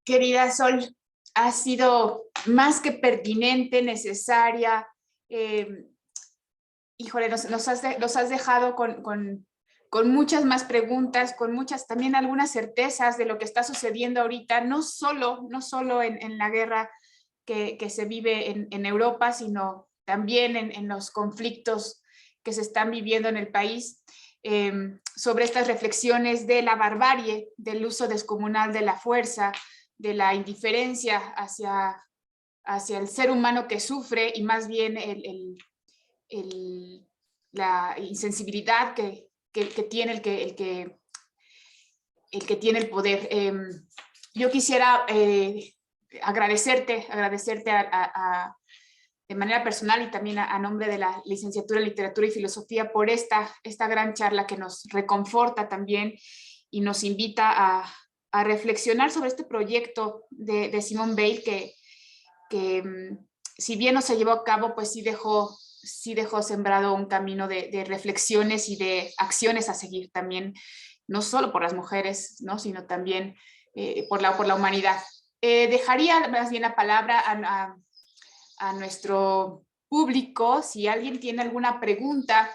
Querida Sol, ha sido más que pertinente, necesaria. Híjole, nos has dejado con muchas más preguntas, con muchas, también algunas certezas de lo que está sucediendo ahorita, no solo en la guerra que se vive en Europa, sino también en los conflictos que se están viviendo en el país, sobre estas reflexiones de la barbarie, del uso descomunal de la fuerza, de la indiferencia hacia el ser humano que sufre y más bien la insensibilidad que tiene el que tiene el poder. Yo quisiera agradecerte de manera personal y también a nombre de la licenciatura en Literatura y Filosofía por esta gran charla que nos reconforta también y nos invita a reflexionar sobre este proyecto de Simone Veil que si bien no se llevó a cabo, pues sí dejó sembrado un camino de reflexiones y de acciones a seguir también, no solo por las mujeres, ¿no? Sino también por la humanidad. Dejaría más bien la palabra a nuestro público. Si alguien tiene alguna pregunta,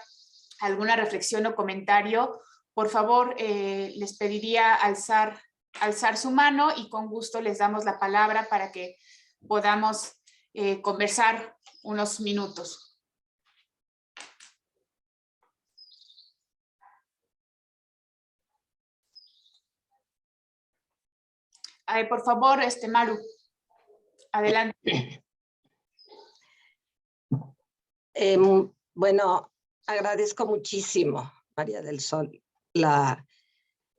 alguna reflexión o comentario, por favor, les pediría alzar su mano y con gusto les damos la palabra para que podamos conversar unos minutos. Por favor, Maru, adelante. Bueno, agradezco muchísimo, María del Sol, la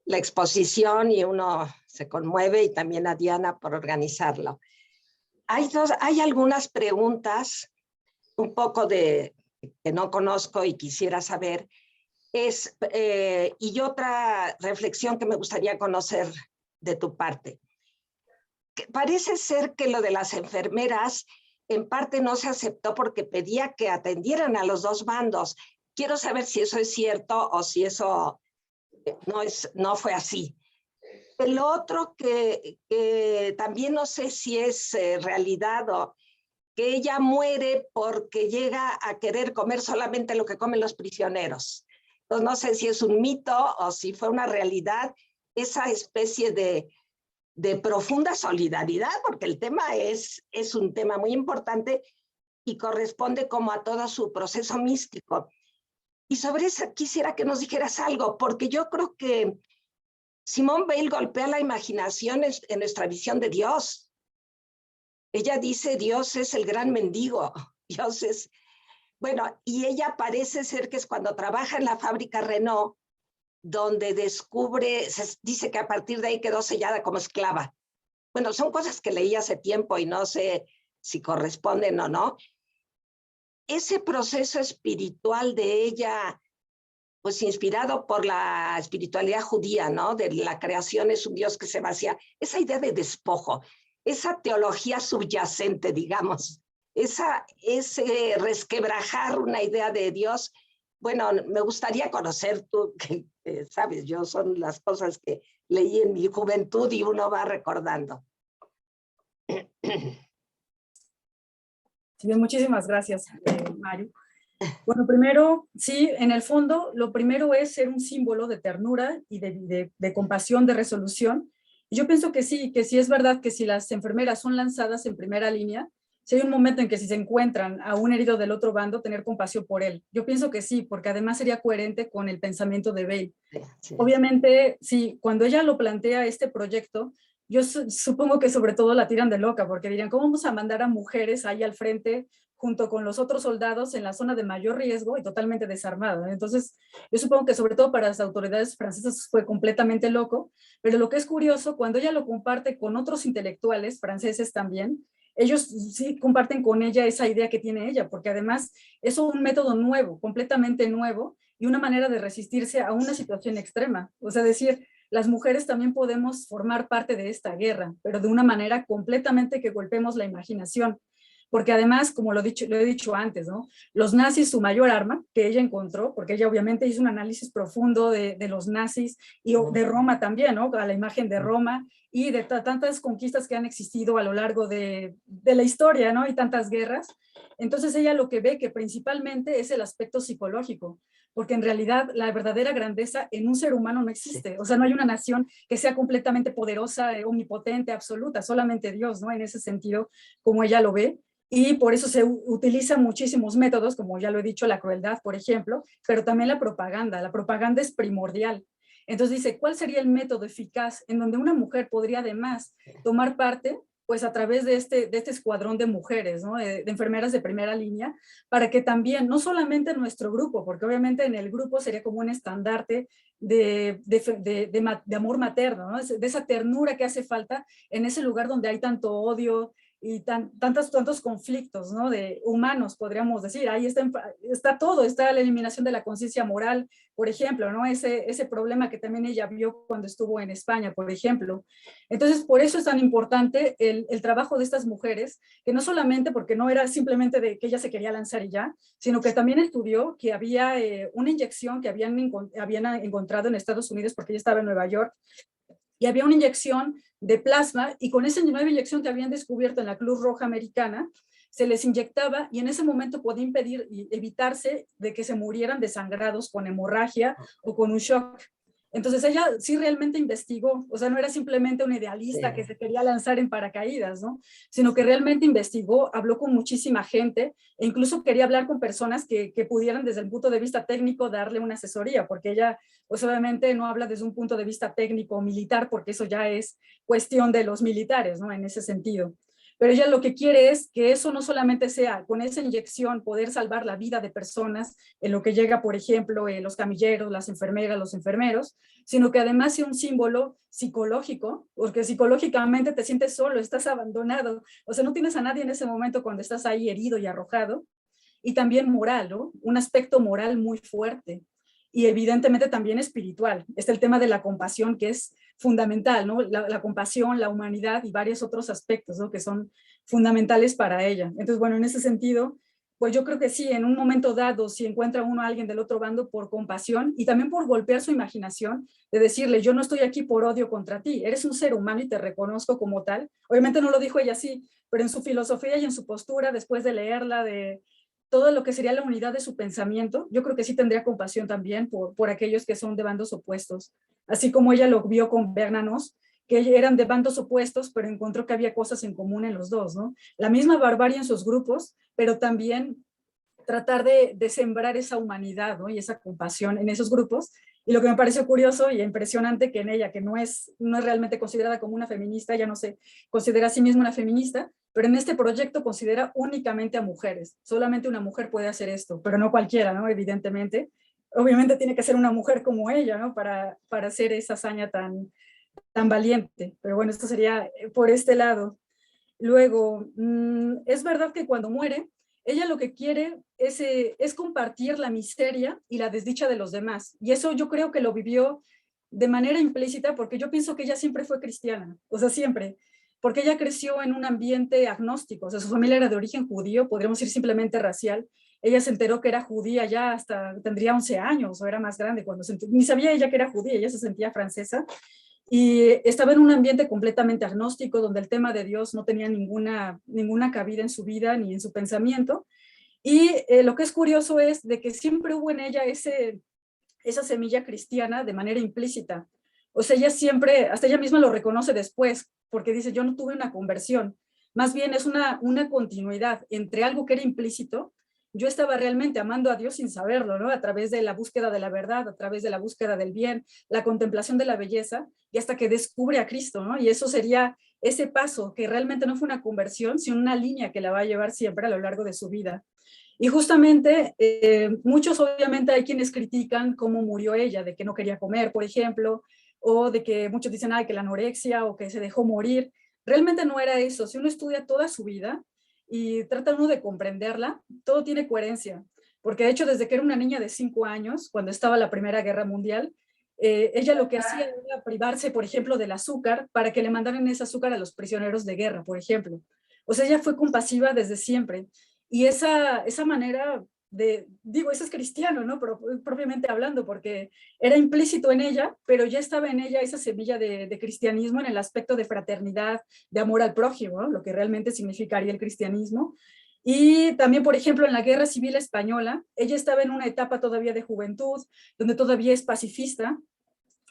exposición y uno se conmueve y también a Diana por organizarlo. Hay algunas preguntas un poco que no conozco y quisiera saber, y otra reflexión que me gustaría conocer de tu parte. Parece ser que lo de las enfermeras en parte no se aceptó porque pedía que atendieran a los dos bandos. Quiero saber si eso es cierto o si eso no fue así. El otro que también no sé si es realidad o que ella muere porque llega a querer comer solamente lo que comen los prisioneros. Entonces no sé si es un mito o si fue una realidad, esa especie de profunda solidaridad, porque el tema es un tema muy importante y corresponde como a todo su proceso místico. Y sobre eso quisiera que nos dijeras algo, porque yo creo que Simone Veil golpea la imaginación en nuestra visión de Dios. Ella dice, Dios es el gran mendigo, Dios es... Bueno, y ella parece ser que es cuando trabaja en la fábrica Renault, donde dice que a partir de ahí quedó sellada como esclava. Bueno, son cosas que leí hace tiempo y no sé si corresponden o no. Ese proceso espiritual de ella, pues inspirado por la espiritualidad judía, ¿no? De la creación es un Dios que se vacía. Esa idea de despojo, esa teología subyacente, digamos, ese resquebrajar una idea de Dios Bueno, me gustaría conocer tú, que sabes, yo son las cosas que leí en mi juventud y uno va recordando. Sí, muchísimas gracias, Mario. Bueno, primero, sí, en el fondo, lo primero es ser un símbolo de ternura y de compasión, de resolución. Y yo pienso que sí es verdad que si las enfermeras son lanzadas en primera línea, si hay un momento en que si se encuentran a un herido del otro bando, tener compasión por él. Yo pienso que sí, porque además sería coherente con el pensamiento de Bale. Sí. Obviamente, sí, cuando ella lo plantea este proyecto, yo supongo que sobre todo la tiran de loca, porque dirían, ¿cómo vamos a mandar a mujeres ahí al frente junto con los otros soldados en la zona de mayor riesgo y totalmente desarmada? Entonces, yo supongo que sobre todo para las autoridades francesas fue completamente loco, pero lo que es curioso, cuando ella lo comparte con otros intelectuales franceses también, ellos sí comparten con ella esa idea que tiene ella, porque además es un método nuevo, completamente nuevo, y una manera de resistirse a una situación extrema. O sea, decir, las mujeres también podemos formar parte de esta guerra, pero de una manera completamente que golpemos la imaginación. Porque además, como lo he dicho antes, ¿no? Los nazis, su mayor arma que ella encontró, porque ella obviamente hizo un análisis profundo de los nazis y de Roma también, ¿no? A la imagen de Roma y de tantas conquistas que han existido a lo largo de la historia, ¿no? Y tantas guerras. Entonces ella lo que ve que principalmente es el aspecto psicológico, porque en realidad la verdadera grandeza en un ser humano no existe. O sea, no hay una nación que sea completamente poderosa, omnipotente, absoluta, solamente Dios, ¿no? En ese sentido, como ella lo ve. Y por eso se utilizan muchísimos métodos, como ya lo he dicho, la crueldad, por ejemplo, pero también la propaganda. La propaganda es primordial. Entonces dice, ¿cuál sería el método eficaz en donde una mujer podría además tomar parte pues a través de este escuadrón de mujeres, ¿no? de enfermeras de primera línea, para que también, no solamente en nuestro grupo, porque obviamente en el grupo sería como un estandarte de amor materno, ¿no? De esa ternura que hace falta en ese lugar donde hay tanto odio y tantos conflictos, ¿no? De humanos, podríamos decir. Ahí está todo, está la eliminación de la conciencia moral, por ejemplo, ¿no? Ese problema que también ella vio cuando estuvo en España, por ejemplo. Entonces, por eso es tan importante el trabajo de estas mujeres, que no solamente porque no era simplemente de que ella se quería lanzar y ya, sino que también estudió que había una inyección que habían encontrado en Estados Unidos, porque ella estaba en Nueva York, y había una inyección de plasma, y con esa nueva inyección que habían descubierto en la Cruz Roja Americana, se les inyectaba y en ese momento podía impedir y evitarse de que se murieran desangrados con hemorragia o con un shock. Entonces ella sí realmente investigó, o sea, no era simplemente una idealista que se quería lanzar en paracaídas, ¿no? Sino que realmente investigó, habló con muchísima gente e incluso quería hablar con personas que pudieran desde el punto de vista técnico darle una asesoría, porque ella pues obviamente no habla desde un punto de vista técnico o militar, porque eso ya es cuestión de los militares, ¿no? En ese sentido. Pero ella lo que quiere es que eso no solamente sea con esa inyección poder salvar la vida de personas en lo que llega, por ejemplo, los camilleros, las enfermeras, los enfermeros, sino que además sea un símbolo psicológico, porque psicológicamente te sientes solo, estás abandonado, o sea, no tienes a nadie en ese momento cuando estás ahí herido y arrojado, y también moral, ¿no? Un aspecto moral muy fuerte. Y evidentemente también espiritual. Está el tema de la compasión, que es fundamental, ¿no? La compasión, la humanidad y varios otros aspectos, ¿no? Que son fundamentales para ella. Entonces, bueno, en ese sentido, pues yo creo que sí, en un momento dado, si encuentra uno a alguien del otro bando por compasión y también por golpear su imaginación, de decirle, yo no estoy aquí por odio contra ti, eres un ser humano y te reconozco como tal. Obviamente no lo dijo ella así, pero en su filosofía y en su postura, después de leerla, de todo lo que sería la unidad de su pensamiento, yo creo que sí tendría compasión también por aquellos que son de bandos opuestos, así como ella lo vio con Bernanos, que eran de bandos opuestos, pero encontró que había cosas en común en los dos, ¿no? La misma barbarie en sus grupos, pero también tratar de sembrar esa humanidad, ¿no? Y esa compasión en esos grupos. Y lo que me pareció curioso y impresionante que en ella, que no es realmente considerada como una feminista, ya no se considera a sí misma una feminista, pero en este proyecto considera únicamente a mujeres. Solamente una mujer puede hacer esto, pero no cualquiera, ¿no? Evidentemente. Obviamente tiene que ser una mujer como ella, ¿no? Para hacer esa hazaña tan valiente. Pero bueno, esto sería por este lado. Luego, es verdad que cuando muere, ella lo que quiere es compartir la miseria y la desdicha de los demás. Y eso yo creo que lo vivió de manera implícita, porque yo pienso que ella siempre fue cristiana, o sea, siempre, porque ella creció en un ambiente agnóstico, o sea, su familia era de origen judío, podríamos decir simplemente racial. ella se enteró que era judía ya hasta tendría 11 años o era más grande cuando ni sabía ella que era judía, ella se sentía francesa y estaba en un ambiente completamente agnóstico donde el tema de Dios no tenía ninguna cabida en su vida ni en su pensamiento. Y lo que es curioso es de que siempre hubo en ella esa semilla cristiana de manera implícita. O sea, ella siempre, hasta ella misma lo reconoce después, porque dice, yo no tuve una conversión. Más bien es una continuidad entre algo que era implícito. Yo estaba realmente amando a Dios sin saberlo, ¿no? A través de la búsqueda de la verdad, a través de la búsqueda del bien, la contemplación de la belleza, y hasta que descubre a Cristo, ¿no? Y eso sería ese paso, que realmente no fue una conversión, sino una línea que la va a llevar siempre a lo largo de su vida. Y justamente, muchos obviamente hay quienes critican cómo murió ella, de que no quería comer, por ejemplo, o de que muchos dicen, ay, que la anorexia o que se dejó morir. Realmente no era eso. Si uno estudia toda su vida y trata uno de comprenderla, todo tiene coherencia. Porque de hecho, desde que era una niña de 5 años, cuando estaba la Primera Guerra Mundial, ella lo que hacía era privarse, por ejemplo, del azúcar para que le mandaran ese azúcar a los prisioneros de guerra, por ejemplo. O sea, ella fue compasiva desde siempre. Y esa manera digo, eso es cristiano, ¿no? Pero, propiamente hablando, porque era implícito en ella, pero ya estaba en ella esa semilla de cristianismo en el aspecto de fraternidad, de amor al prójimo, ¿no? Lo que realmente significaría el cristianismo. Y también, por ejemplo, en la Guerra Civil Española, ella estaba en una etapa todavía de juventud, donde todavía es pacifista,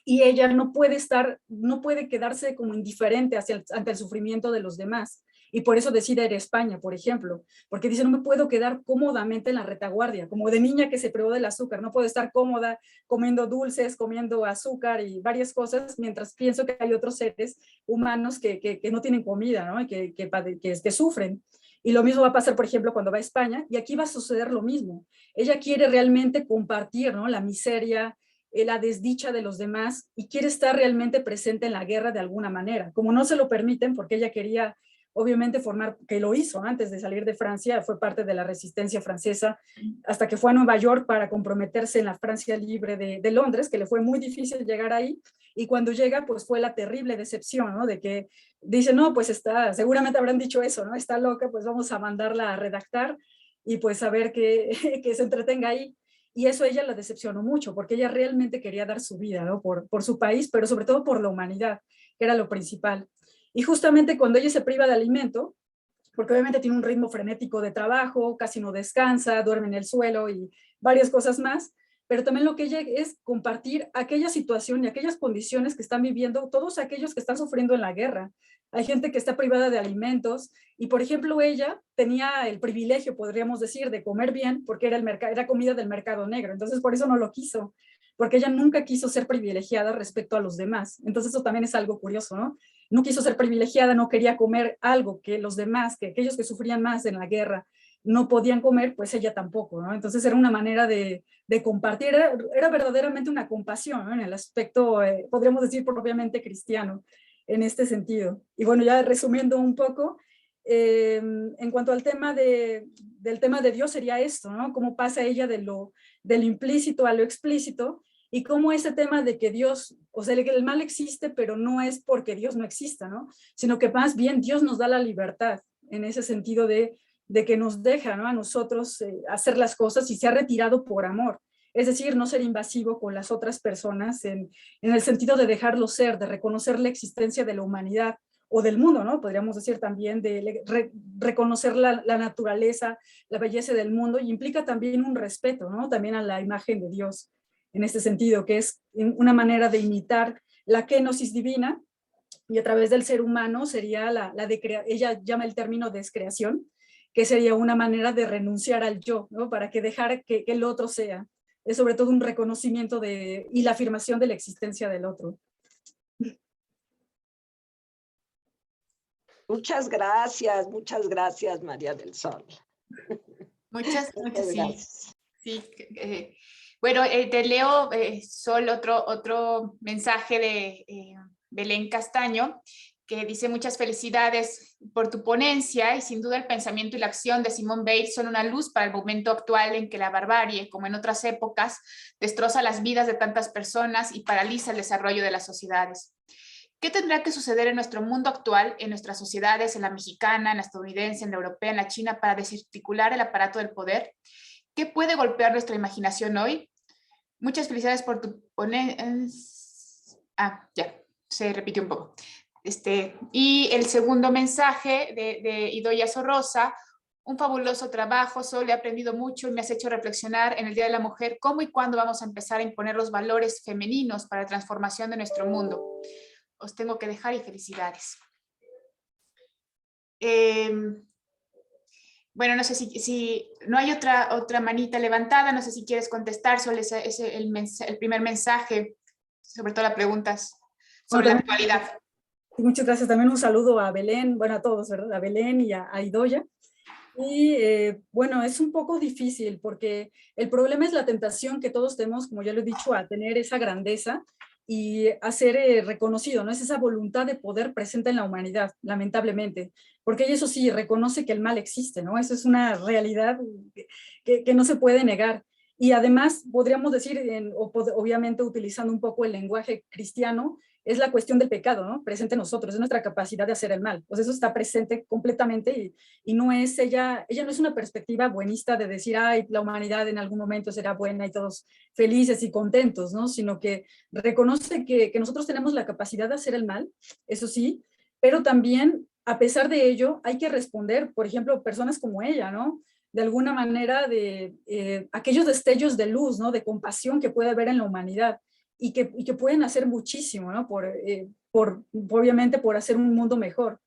y ella no puede quedarse como indiferente ante el sufrimiento de los demás. Y por eso decide ir a España, por ejemplo, porque dice, no me puedo quedar cómodamente en la retaguardia, como de niña que se privó del azúcar, no puedo estar cómoda comiendo dulces, comiendo azúcar y varias cosas, mientras pienso que hay otros seres humanos que no tienen comida, ¿no? Y que sufren. Y lo mismo va a pasar, por ejemplo, cuando va a España, y aquí va a suceder lo mismo. Ella quiere realmente compartir, ¿no? La miseria, la desdicha de los demás, y quiere estar realmente presente en la guerra de alguna manera. Como no se lo permiten, porque ella quería obviamente formar, que lo hizo antes de salir de Francia, fue parte de la resistencia francesa, hasta que fue a Nueva York para comprometerse en la Francia libre de Londres, que le fue muy difícil llegar ahí, y cuando llega, pues fue la terrible decepción, ¿no? De que dice, no, pues seguramente habrán dicho eso, ¿no? Está loca, pues vamos a mandarla a redactar, y pues a ver que se entretenga ahí. Y eso ella la decepcionó mucho, porque ella realmente quería dar su vida, ¿no? Por su país, pero sobre todo por la humanidad, que era lo principal. Y justamente cuando ella se priva de alimento, porque obviamente tiene un ritmo frenético de trabajo, casi no descansa, duerme en el suelo y varias cosas más, pero también lo que ella es compartir aquella situación y aquellas condiciones que están viviendo todos aquellos que están sufriendo en la guerra. Hay gente que está privada de alimentos y, por ejemplo, ella tenía el privilegio, podríamos decir, de comer bien porque era comida del mercado negro, entonces por eso no lo quiso, porque ella nunca quiso ser privilegiada respecto a los demás. Entonces eso también es algo curioso, ¿no? No quiso ser privilegiada, no quería comer algo que los demás, que aquellos que sufrían más en la guerra no podían comer, pues ella tampoco, ¿no? Entonces era una manera de compartir, era verdaderamente una compasión, ¿no? En el aspecto, podríamos decir, propiamente cristiano, en este sentido. Y bueno, ya resumiendo un poco, en cuanto al tema del tema de Dios sería esto, ¿no? Cómo pasa ella de lo implícito a lo explícito, y cómo ese tema de que Dios, o sea, que el mal existe, pero no es porque Dios no exista, ¿no? Sino que más bien Dios nos da la libertad, en ese sentido de que nos deja, ¿no? A nosotros hacer las cosas, y se ha retirado por amor. Es decir, no ser invasivo con las otras personas en el sentido de dejarlo ser, de reconocer la existencia de la humanidad o del mundo, ¿no? Podríamos decir también de reconocer la naturaleza, la belleza del mundo, y implica también un respeto, ¿no? También a la imagen de Dios, en este sentido, que es una manera de imitar la kenosis divina, y a través del ser humano sería ella llama el término descreación, que sería una manera de renunciar al yo, ¿no? Para que dejar que el otro sea. Es sobre todo un reconocimiento y la afirmación de la existencia del otro. Muchas gracias, María del Sol. Muchas Muchas sí. gracias. Sí. Bueno, te leo, Sol, otro mensaje de Belén Castaño, que dice: muchas felicidades por tu ponencia, y sin duda el pensamiento y la acción de Simone Weil son una luz para el momento actual en que la barbarie, como en otras épocas, destroza las vidas de tantas personas y paraliza el desarrollo de las sociedades. ¿Qué tendrá que suceder en nuestro mundo actual, en nuestras sociedades, en la mexicana, en la estadounidense, en la europea, en la china, para desarticular el aparato del poder? ¿Qué puede golpear nuestra imaginación hoy? Muchas felicidades por tu ponencia. Ya, se repitió un poco. Y el segundo mensaje de Idoia Sorrosa: un fabuloso trabajo, Sol, he aprendido mucho y me has hecho reflexionar en el Día de la Mujer cómo y cuándo vamos a empezar a imponer los valores femeninos para la transformación de nuestro mundo. Os tengo que dejar y felicidades. Bueno, no sé si no hay otra manita levantada, no sé si quieres contestar sobre el primer mensaje, sobre todo las preguntas sobre la actualidad. Muchas gracias. También un saludo a Belén, bueno, a todos, ¿verdad? A Belén y a Idoia. Y bueno, es un poco difícil porque el problema es la tentación que todos tenemos, como ya lo he dicho, a tener esa grandeza y a ser reconocido, ¿no? Es esa voluntad de poder presente en la humanidad, lamentablemente, porque ella, eso sí, reconoce que el mal existe, ¿no? Eso es una realidad que no se puede negar. Y además, podríamos decir, obviamente utilizando un poco el lenguaje cristiano, es la cuestión del pecado, ¿no? Presente en nosotros, es nuestra capacidad de hacer el mal. Pues eso está presente completamente y no es ella no es una perspectiva buenista de decir, ay, la humanidad en algún momento será buena y todos felices y contentos, ¿no? Sino que reconoce que nosotros tenemos la capacidad de hacer el mal, eso sí, pero también, a pesar de ello, hay que responder, por ejemplo, personas como ella, ¿no? De alguna manera de aquellos destellos de luz, ¿no? De compasión que puede haber en la humanidad y que pueden hacer muchísimo, ¿no? Obviamente por hacer un mundo mejor.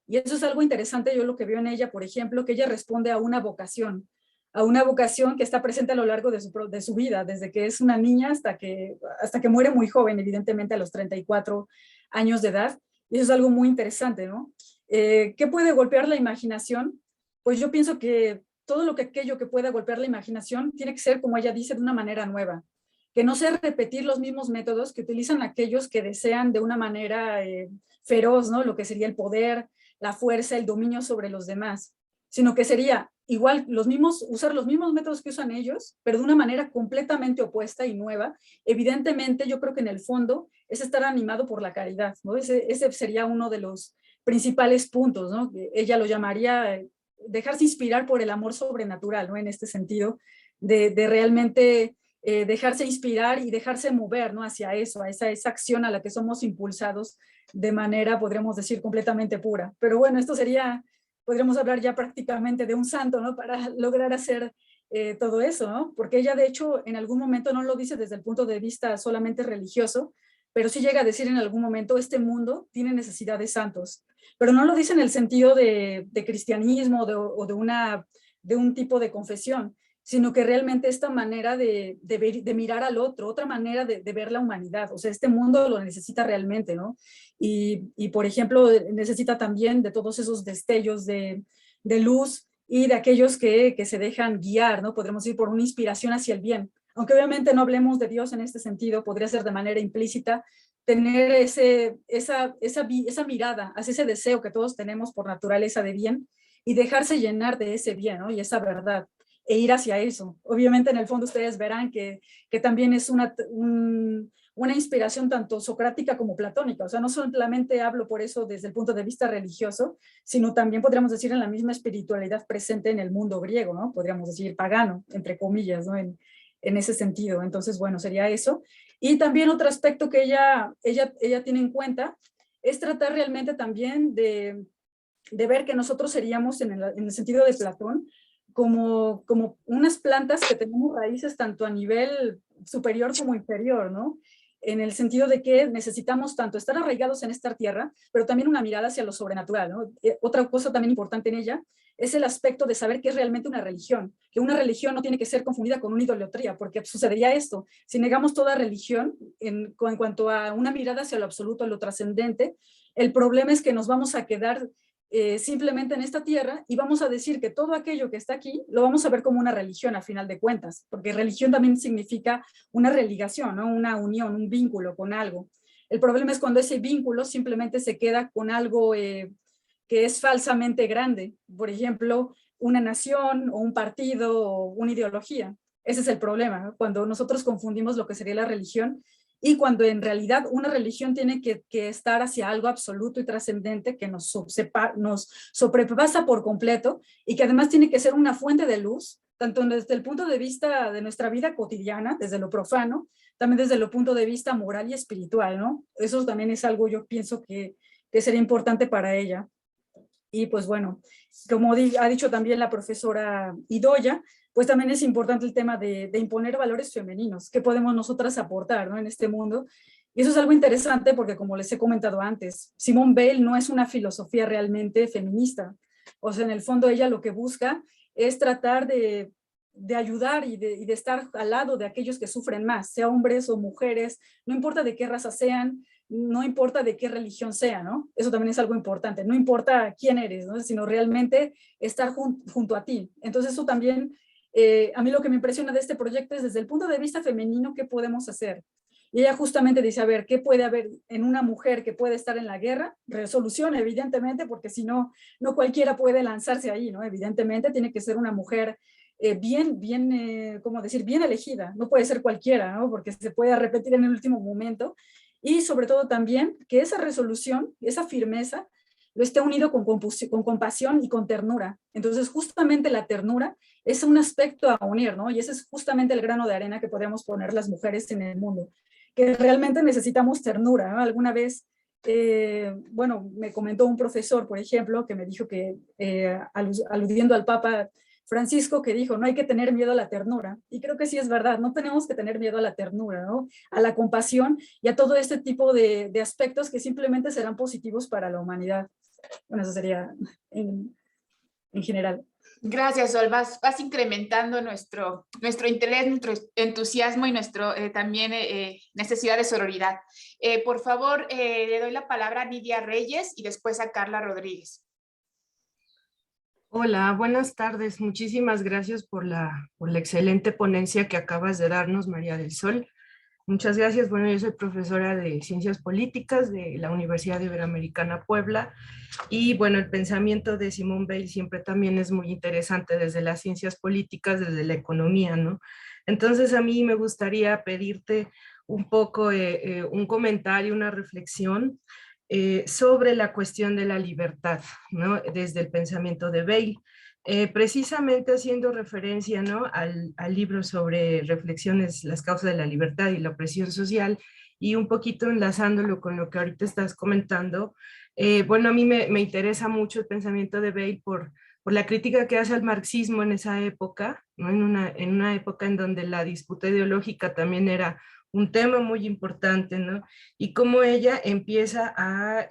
Y eso es algo interesante, yo lo que veo en ella, por ejemplo, que ella responde a una vocación que está presente a lo largo de su vida, desde que es una niña hasta que muere muy joven, evidentemente a los 34 años de edad. Y eso es algo muy interesante, ¿no? ¿Qué puede golpear la imaginación? Pues yo pienso que todo aquello que pueda golpear la imaginación tiene que ser, como ella dice, de una manera nueva. Que no sea repetir los mismos métodos que utilizan aquellos que desean de una manera feroz, ¿no? Lo que sería el poder, la fuerza, el dominio sobre los demás, sino que sería igual usar los mismos métodos que usan ellos, pero de una manera completamente opuesta y nueva. Evidentemente, yo creo que en el fondo es estar animado por la caridad, ¿no? Ese sería uno de los principales puntos, ¿no? Ella lo llamaría dejarse inspirar por el amor sobrenatural, ¿no? En este sentido, de realmente dejarse inspirar y dejarse mover, ¿no? Hacia eso, a esa acción a la que somos impulsados de manera, podríamos decir, completamente pura. Pero bueno, esto sería, podríamos hablar ya prácticamente de un santo, ¿no? Para lograr hacer todo eso, ¿no? Porque ella, de hecho, en algún momento no lo dice desde el punto de vista solamente religioso, pero sí llega a decir en algún momento, este mundo tiene necesidad de santos. Pero no lo dice en el sentido de cristianismo o de un tipo de confesión, sino que realmente esta manera de mirar al otro, otra manera de ver la humanidad. O sea, este mundo lo necesita realmente, ¿no? Y por ejemplo, necesita también de todos esos destellos de luz y de aquellos que se dejan guiar, ¿no? Podríamos ir por una inspiración hacia el bien. Aunque obviamente no hablemos de Dios en este sentido, podría ser de manera implícita, tener esa mirada hacia ese deseo que todos tenemos por naturaleza de bien y dejarse llenar de ese bien, ¿no? Y esa verdad, e ir hacia eso. Obviamente en el fondo ustedes verán que también es una inspiración tanto socrática como platónica. O sea, no solamente hablo por eso desde el punto de vista religioso, sino también podríamos decir en la misma espiritualidad presente en el mundo griego, ¿no? Podríamos decir pagano, entre comillas, ¿no? En ese sentido. Entonces, bueno, sería eso. Y también otro aspecto que ella tiene en cuenta es tratar realmente también de ver que nosotros seríamos, en el sentido de Platón, como unas plantas que tenemos raíces tanto a nivel superior como inferior, ¿no? En el sentido de que necesitamos tanto estar arraigados en esta tierra, pero también una mirada hacia lo sobrenatural, ¿no? Otra cosa también importante en ella es el aspecto de saber qué es realmente una religión, que una religión no tiene que ser confundida con una idolatría, porque sucedería esto, si negamos toda religión en cuanto a una mirada hacia lo absoluto, lo trascendente, el problema es que nos vamos a quedar simplemente en esta tierra y vamos a decir que todo aquello que está aquí lo vamos a ver como una religión a final de cuentas, porque religión también significa una religación, ¿no? Una unión, un vínculo con algo. El problema es cuando ese vínculo simplemente se queda con algo que es falsamente grande, por ejemplo, una nación o un partido o una ideología. Ese es el problema, ¿no? Cuando nosotros confundimos lo que sería la religión y cuando en realidad una religión tiene que estar hacia algo absoluto y trascendente que nos sobrepasa por completo y que además tiene que ser una fuente de luz tanto desde el punto de vista de nuestra vida cotidiana, desde lo profano, también desde el punto de vista moral y espiritual, ¿no? Eso también es algo yo pienso que sería importante para ella. Y pues bueno, como ha dicho también la profesora Idoia, pues también es importante el tema de imponer valores femeninos, que podemos nosotras aportar, ¿no?, en este mundo. Y eso es algo interesante porque, como les he comentado antes, Simone Weil no es una filosofía realmente feminista. O sea, en el fondo ella lo que busca es tratar de ayudar y de estar al lado de aquellos que sufren más, sea hombres o mujeres, no importa de qué raza sean, no importa de qué religión sea, ¿no? Eso también es algo importante, no importa quién eres, ¿no?, sino realmente estar junto a ti. Entonces eso también, a mí lo que me impresiona de este proyecto es desde el punto de vista femenino, ¿qué podemos hacer? Y ella justamente dice, a ver, ¿qué puede haber en una mujer que puede estar en la guerra? Resolución, evidentemente, porque si no, no cualquiera puede lanzarse ahí, ¿no? Evidentemente tiene que ser una mujer ¿cómo decir? Bien elegida, no puede ser cualquiera, ¿no?, porque se puede repetir en el último momento. Y sobre todo también que esa resolución, esa firmeza, lo esté unido con compasión y con ternura. Entonces, justamente la ternura es un aspecto a unir, ¿no? Y ese es justamente el grano de arena que podemos poner las mujeres en el mundo, que realmente necesitamos ternura, ¿no? Alguna vez, bueno, me comentó un profesor, por ejemplo, que me dijo que, aludiendo al Papa Francisco, que dijo, no hay que tener miedo a la ternura. Y creo que sí es verdad, no tenemos que tener miedo a la ternura, ¿no?, a la compasión y a todo este tipo de aspectos que simplemente serán positivos para la humanidad. Bueno, eso sería en general. Gracias, Sol. Vas incrementando nuestro interés, nuestro entusiasmo y nuestro también necesidad de sororidad. Por favor, le doy la palabra a Nidia Reyes y después a Carla Rodríguez. Hola, buenas tardes. Muchísimas gracias por la excelente ponencia que acabas de darnos, María del Sol. Muchas gracias. Bueno, yo soy profesora de Ciencias Políticas de la Universidad Iberoamericana Puebla y bueno, el pensamiento de Simone Weil siempre también es muy interesante desde las ciencias políticas, desde la economía, ¿no? Entonces a mí me gustaría pedirte un poco un comentario, una reflexión sobre la cuestión de la libertad, ¿no?, desde el pensamiento de Weil. Precisamente haciendo referencia, ¿no?, al libro sobre reflexiones, las causas de la libertad y la opresión social, y un poquito enlazándolo con lo que ahorita estás comentando. Bueno, a mí me interesa mucho el pensamiento de Weil por la crítica que hace al marxismo en esa época, ¿no?, en una época en donde la disputa ideológica también era un tema muy importante, ¿no? Y cómo ella empieza a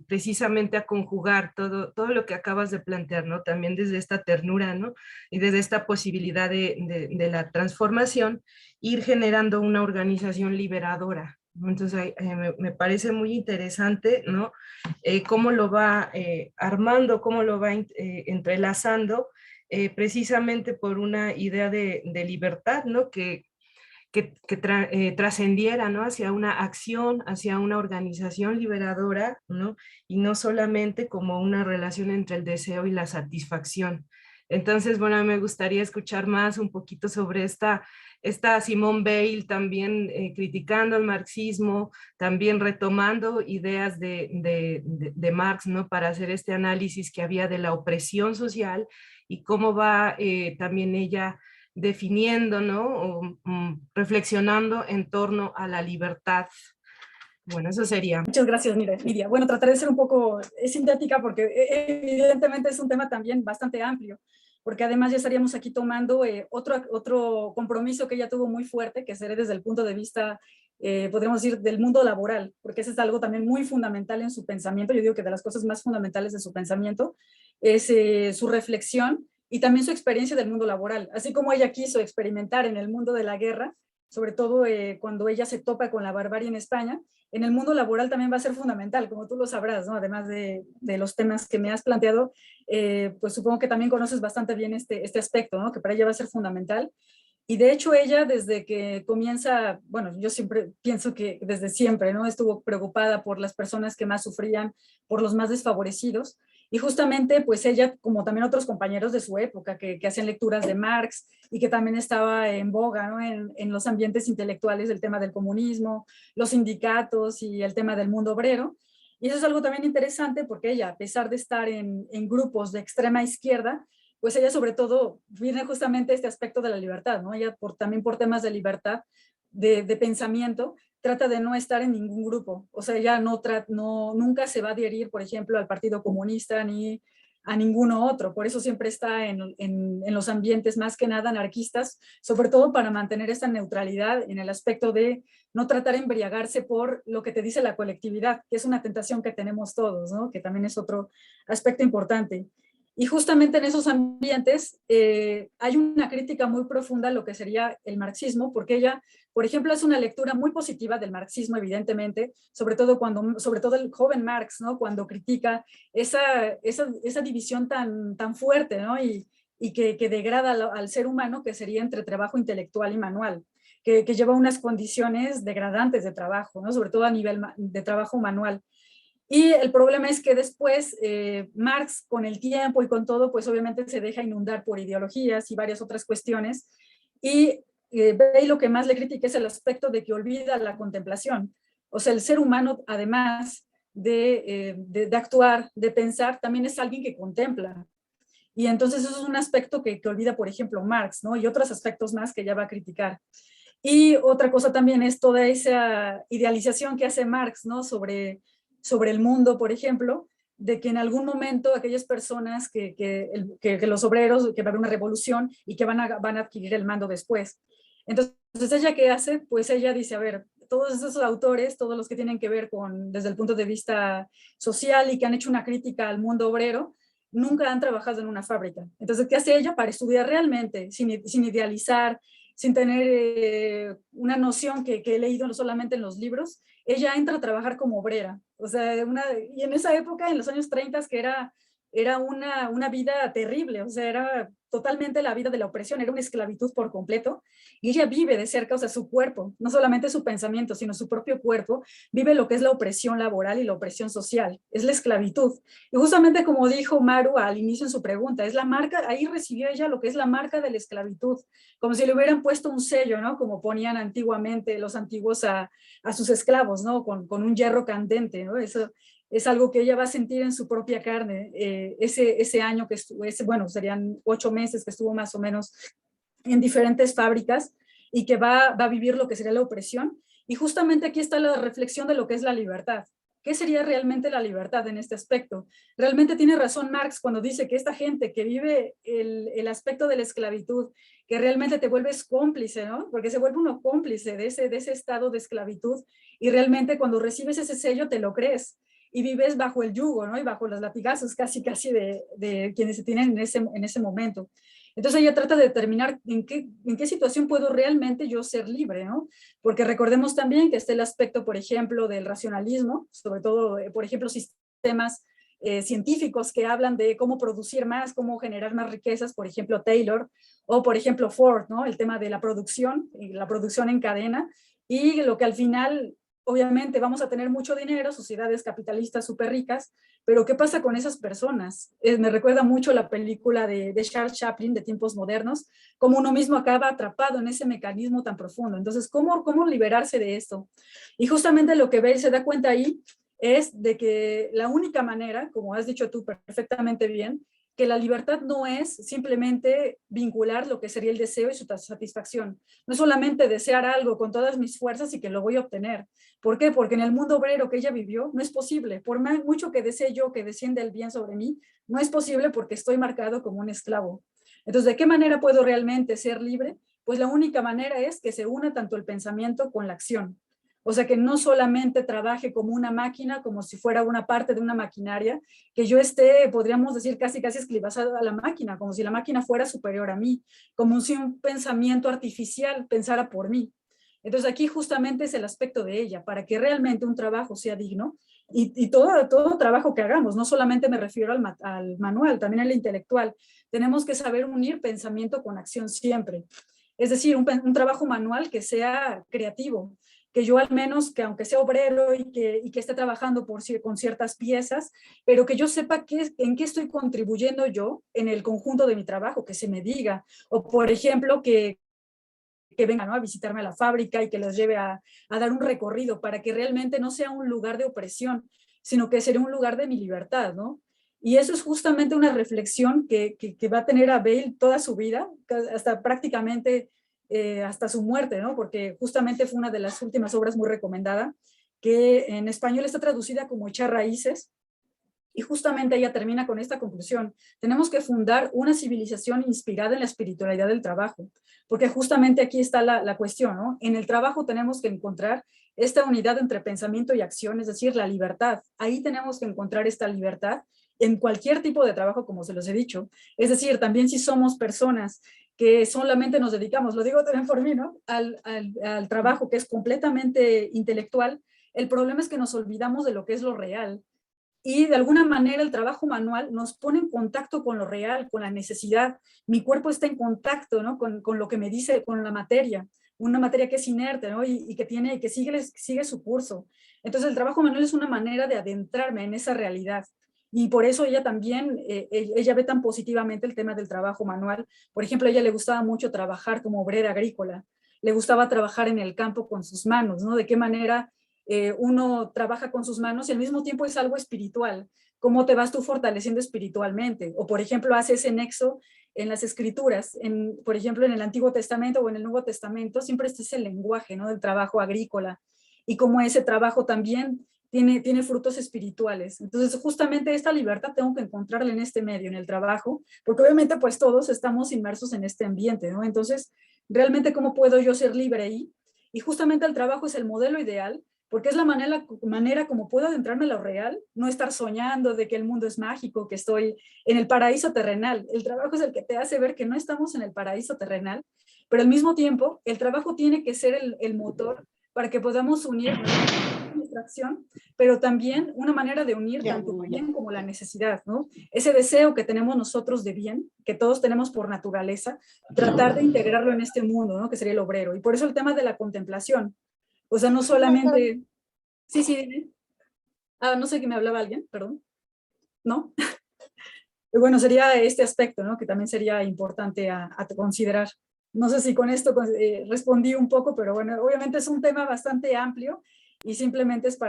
precisamente a conjugar todo lo que acabas de plantear, ¿no? También desde esta ternura, ¿no? Y desde esta posibilidad de la transformación, ir generando una organización liberadora, ¿no? Entonces me parece muy interesante, ¿no? Cómo lo va armando, cómo lo va entrelazando, precisamente por una idea de libertad, ¿no?, que trascendiera, ¿no?, hacia una acción, hacia una organización liberadora, ¿no?, y no solamente como una relación entre el deseo y la satisfacción. Entonces, bueno, me gustaría escuchar más un poquito sobre esta Simone Weil también criticando el marxismo, también retomando ideas de Marx, ¿no?, para hacer este análisis que había de la opresión social y cómo va también ella definiendo, ¿no?, o reflexionando en torno a la libertad. Bueno, eso sería. Muchas gracias, Nidia. Bueno, trataré de ser un poco sintética porque evidentemente es un tema también bastante amplio, porque además ya estaríamos aquí tomando otro compromiso que ella tuvo muy fuerte, que sería desde el punto de vista, podríamos decir, del mundo laboral, porque eso es algo también muy fundamental en su pensamiento. Yo digo que de las cosas más fundamentales de su pensamiento es su reflexión y también su experiencia del mundo laboral. Así como ella quiso experimentar en el mundo de la guerra, sobre todo cuando ella se topa con la barbarie en España, en el mundo laboral también va a ser fundamental, como tú lo sabrás, ¿no? Además de los temas que me has planteado, pues supongo que también conoces bastante bien este aspecto, ¿no?, que para ella va a ser fundamental. Y de hecho ella desde que comienza, bueno, yo siempre pienso que desde siempre, ¿no?, estuvo preocupada por las personas que más sufrían, por los más desfavorecidos. Y justamente, pues ella, como también otros compañeros de su época, que hacían lecturas de Marx y que también estaba en boga, ¿no?, en los ambientes intelectuales el tema del comunismo, los sindicatos y el tema del mundo obrero. Y eso es algo también interesante porque ella, a pesar de estar en grupos de extrema izquierda, pues ella sobre todo viene justamente este aspecto de la libertad, ¿no? Ella también por temas de libertad, de pensamiento, trata de no estar en ningún grupo. O sea, ella nunca se va a adherir, por ejemplo, al Partido Comunista ni a ninguno otro. Por eso siempre está en los ambientes más que nada anarquistas, sobre todo para mantener esta neutralidad en el aspecto de no tratar de embriagarse por lo que te dice la colectividad, que es una tentación que tenemos todos, ¿no? Que también es otro aspecto importante. Y justamente en esos ambientes hay una crítica muy profunda a lo que sería el marxismo, porque ella, por ejemplo, es una lectura muy positiva del marxismo, evidentemente, sobre todo el joven Marx, ¿no? Cuando critica esa división tan fuerte, ¿no? Y que degrada al ser humano, que sería entre trabajo intelectual y manual, que lleva unas condiciones degradantes de trabajo, ¿no? Sobre todo a nivel de trabajo manual. Y el problema es que después Marx, con el tiempo y con todo, pues obviamente se deja inundar por ideologías y varias otras cuestiones. Y Bey lo que más le critica es el aspecto de que olvida la contemplación. O sea, el ser humano, además de actuar, de pensar, también es alguien que contempla. Y entonces eso es un aspecto que olvida, por ejemplo, Marx, ¿no? Y otros aspectos más que ya va a criticar. Y otra cosa también es toda esa idealización que hace Marx, ¿no? Sobre el mundo, por ejemplo, de que en algún momento aquellas personas, que los obreros, que va a haber una revolución y que van a adquirir el mando después. Entonces, ¿ella qué hace? Pues ella dice, a ver, todos esos autores, todos los que tienen que ver desde el punto de vista social y que han hecho una crítica al mundo obrero, nunca han trabajado en una fábrica. Entonces, ¿qué hace ella? Para estudiar realmente, sin idealizar, sin tener una noción que he leído no solamente en los libros, ella entra a trabajar como obrera. O sea, y en esa época, en los años 30, que era una vida terrible, o sea, era totalmente la vida de la opresión, era una esclavitud por completo, y ella vive de cerca, o sea, su cuerpo, no solamente su pensamiento, sino su propio cuerpo, vive lo que es la opresión laboral y la opresión social, es la esclavitud. Y justamente como dijo Maru al inicio en su pregunta, es la marca, ahí recibió ella lo que es la marca de la esclavitud, como si le hubieran puesto un sello, ¿no? Como ponían antiguamente los antiguos a sus esclavos, ¿no? Con un hierro candente, ¿no? Eso es algo que ella va a sentir en su propia carne. Ese año que estuvo, bueno, serían 8 meses que estuvo más o menos en diferentes fábricas y que va a vivir lo que sería la opresión. Y justamente aquí está la reflexión de lo que es la libertad. ¿Qué sería realmente la libertad en este aspecto? Realmente tiene razón Marx cuando dice que esta gente que vive el aspecto de la esclavitud, que realmente te vuelves cómplice, ¿no? Porque se vuelve uno cómplice de ese estado de esclavitud y realmente cuando recibes ese sello te lo crees y vives bajo el yugo, ¿no? Y bajo los latigazos casi de quienes se tienen en ese momento. Entonces ella trata de determinar en qué situación puedo realmente yo ser libre, ¿no? Porque recordemos también que está el aspecto, por ejemplo, del racionalismo, sobre todo, por ejemplo, sistemas científicos que hablan de cómo producir más, cómo generar más riquezas, por ejemplo, Taylor, o por ejemplo, Ford, ¿no? El tema de la producción en cadena, y lo que al final obviamente vamos a tener mucho dinero, sociedades capitalistas súper ricas, pero ¿qué pasa con esas personas? Me recuerda mucho la película de Charles Chaplin, de Tiempos Modernos, cómo uno mismo acaba atrapado en ese mecanismo tan profundo. Entonces, ¿cómo liberarse de esto? Y justamente lo que Bale se da cuenta ahí es de que la única manera, como has dicho tú perfectamente bien, que la libertad no es simplemente vincular lo que sería el deseo y su satisfacción. No es solamente desear algo con todas mis fuerzas y que lo voy a obtener. ¿Por qué? Porque en el mundo obrero que ella vivió no es posible. Por mucho que desee yo que descienda el bien sobre mí, no es posible porque estoy marcado como un esclavo. Entonces, ¿de qué manera puedo realmente ser libre? Pues la única manera es que se una tanto el pensamiento con la acción. O sea, que no solamente trabaje como una máquina, como si fuera una parte de una maquinaria, que yo esté, podríamos decir, casi esclavizada a la máquina, como si la máquina fuera superior a mí, como si un pensamiento artificial pensara por mí. Entonces aquí justamente es el aspecto de ella, para que realmente un trabajo sea digno, y todo trabajo que hagamos, no solamente me refiero al manual, también al intelectual, tenemos que saber unir pensamiento con acción siempre. Es decir, un trabajo manual que sea creativo, que yo al menos, que aunque sea obrero y que esté trabajando con ciertas piezas, pero que yo sepa en qué estoy contribuyendo yo en el conjunto de mi trabajo, que se me diga, o por ejemplo, que vengan, ¿no?, a visitarme a la fábrica y que los lleve a dar un recorrido para que realmente no sea un lugar de opresión, sino que sería un lugar de mi libertad, ¿no? Y eso es justamente una reflexión que va a tener Abel toda su vida, hasta prácticamente hasta su muerte, ¿no? Porque justamente fue una de las últimas obras muy recomendada, que en español está traducida como Echar raíces, y justamente ella termina con esta conclusión: tenemos que fundar una civilización inspirada en la espiritualidad del trabajo, porque justamente aquí está la cuestión, ¿no? En el trabajo tenemos que encontrar esta unidad entre pensamiento y acción, es decir, la libertad. Ahí tenemos que encontrar esta libertad en cualquier tipo de trabajo, como se los he dicho. Es decir, también si somos personas que solamente nos dedicamos, lo digo también por mí, ¿no? Al trabajo que es completamente intelectual, el problema es que nos olvidamos de lo que es lo real. Y de alguna manera el trabajo manual nos pone en contacto con lo real, con la necesidad. Mi cuerpo está en contacto, ¿no? con lo que me dice, con la materia, una materia que es inerte, ¿no? y que sigue su curso. Entonces el trabajo manual es una manera de adentrarme en esa realidad. Y por eso ella también, ella ve tan positivamente el tema del trabajo manual. Por ejemplo, a ella le gustaba mucho trabajar como obrera agrícola, le gustaba trabajar en el campo con sus manos, ¿no? De qué manera uno trabaja con sus manos y al mismo tiempo es algo espiritual. ¿Cómo te vas tú fortaleciendo espiritualmente? O, por ejemplo, hace ese nexo en las escrituras, por ejemplo, en el Antiguo Testamento o en el Nuevo Testamento, siempre está ese lenguaje, ¿no? Del trabajo agrícola, y cómo ese trabajo también tiene frutos espirituales. Entonces, justamente esta libertad tengo que encontrarla en este medio, en el trabajo, porque obviamente pues todos estamos inmersos en este ambiente, ¿no? Entonces, realmente, ¿cómo puedo yo ser libre ahí? Y justamente el trabajo es el modelo ideal, porque es la manera como puedo adentrarme en lo real, no estar soñando de que el mundo es mágico, que estoy en el paraíso terrenal. El trabajo es el que te hace ver que no estamos en el paraíso terrenal, pero al mismo tiempo el trabajo tiene que ser el motor para que podamos unir nuestra acción, pero también una manera de unir tanto el bien como la necesidad, ¿no? Ese deseo que tenemos nosotros de bien, que todos tenemos por naturaleza, tratar de integrarlo en este mundo, ¿no? Que sería el obrero. Y por eso el tema de la contemplación. O sea, no solamente... Sí, sí, dime. Ah, no sé, que me hablaba alguien, perdón. ¿No? Bueno, sería este aspecto, ¿no? Que también sería importante a considerar. No sé si con esto respondí un poco, pero bueno, obviamente es un tema bastante amplio y simplemente es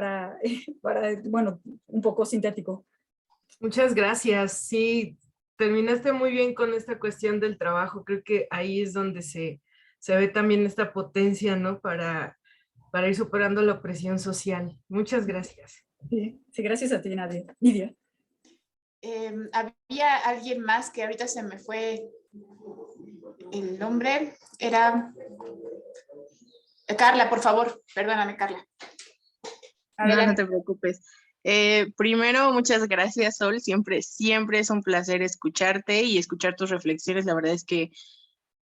bueno, un poco sintético. Muchas gracias. Sí, terminaste muy bien con esta cuestión del trabajo. Creo que ahí es donde se ve también esta potencia, ¿no? Para ir superando la opresión social. Muchas gracias. Sí, sí, gracias a ti, Nidia. Había alguien más que ahorita se me fue el nombre. Era Carla, por favor. Perdóname, Carla. No, no te preocupes. Primero, muchas gracias, Sol. Siempre es un placer escucharte y escuchar tus reflexiones. La verdad es que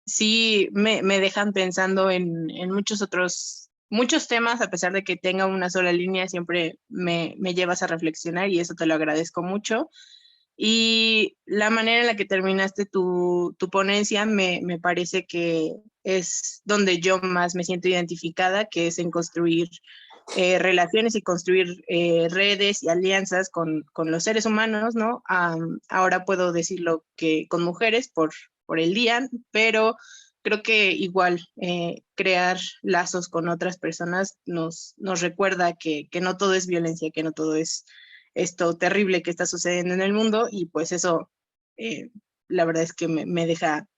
sí me dejan pensando en muchos temas, a pesar de que tenga una sola línea, siempre me llevas a reflexionar y eso te lo agradezco mucho. Y la manera en la que terminaste tu ponencia me parece que es donde yo más me siento identificada, que es en construir relaciones y construir redes y alianzas con los seres humanos, ¿no? Ahora puedo decirlo que con mujeres por el día, pero creo que igual crear lazos con otras personas nos recuerda que no todo es violencia, que no todo es esto terrible que está sucediendo en el mundo, y pues eso la verdad es que me deja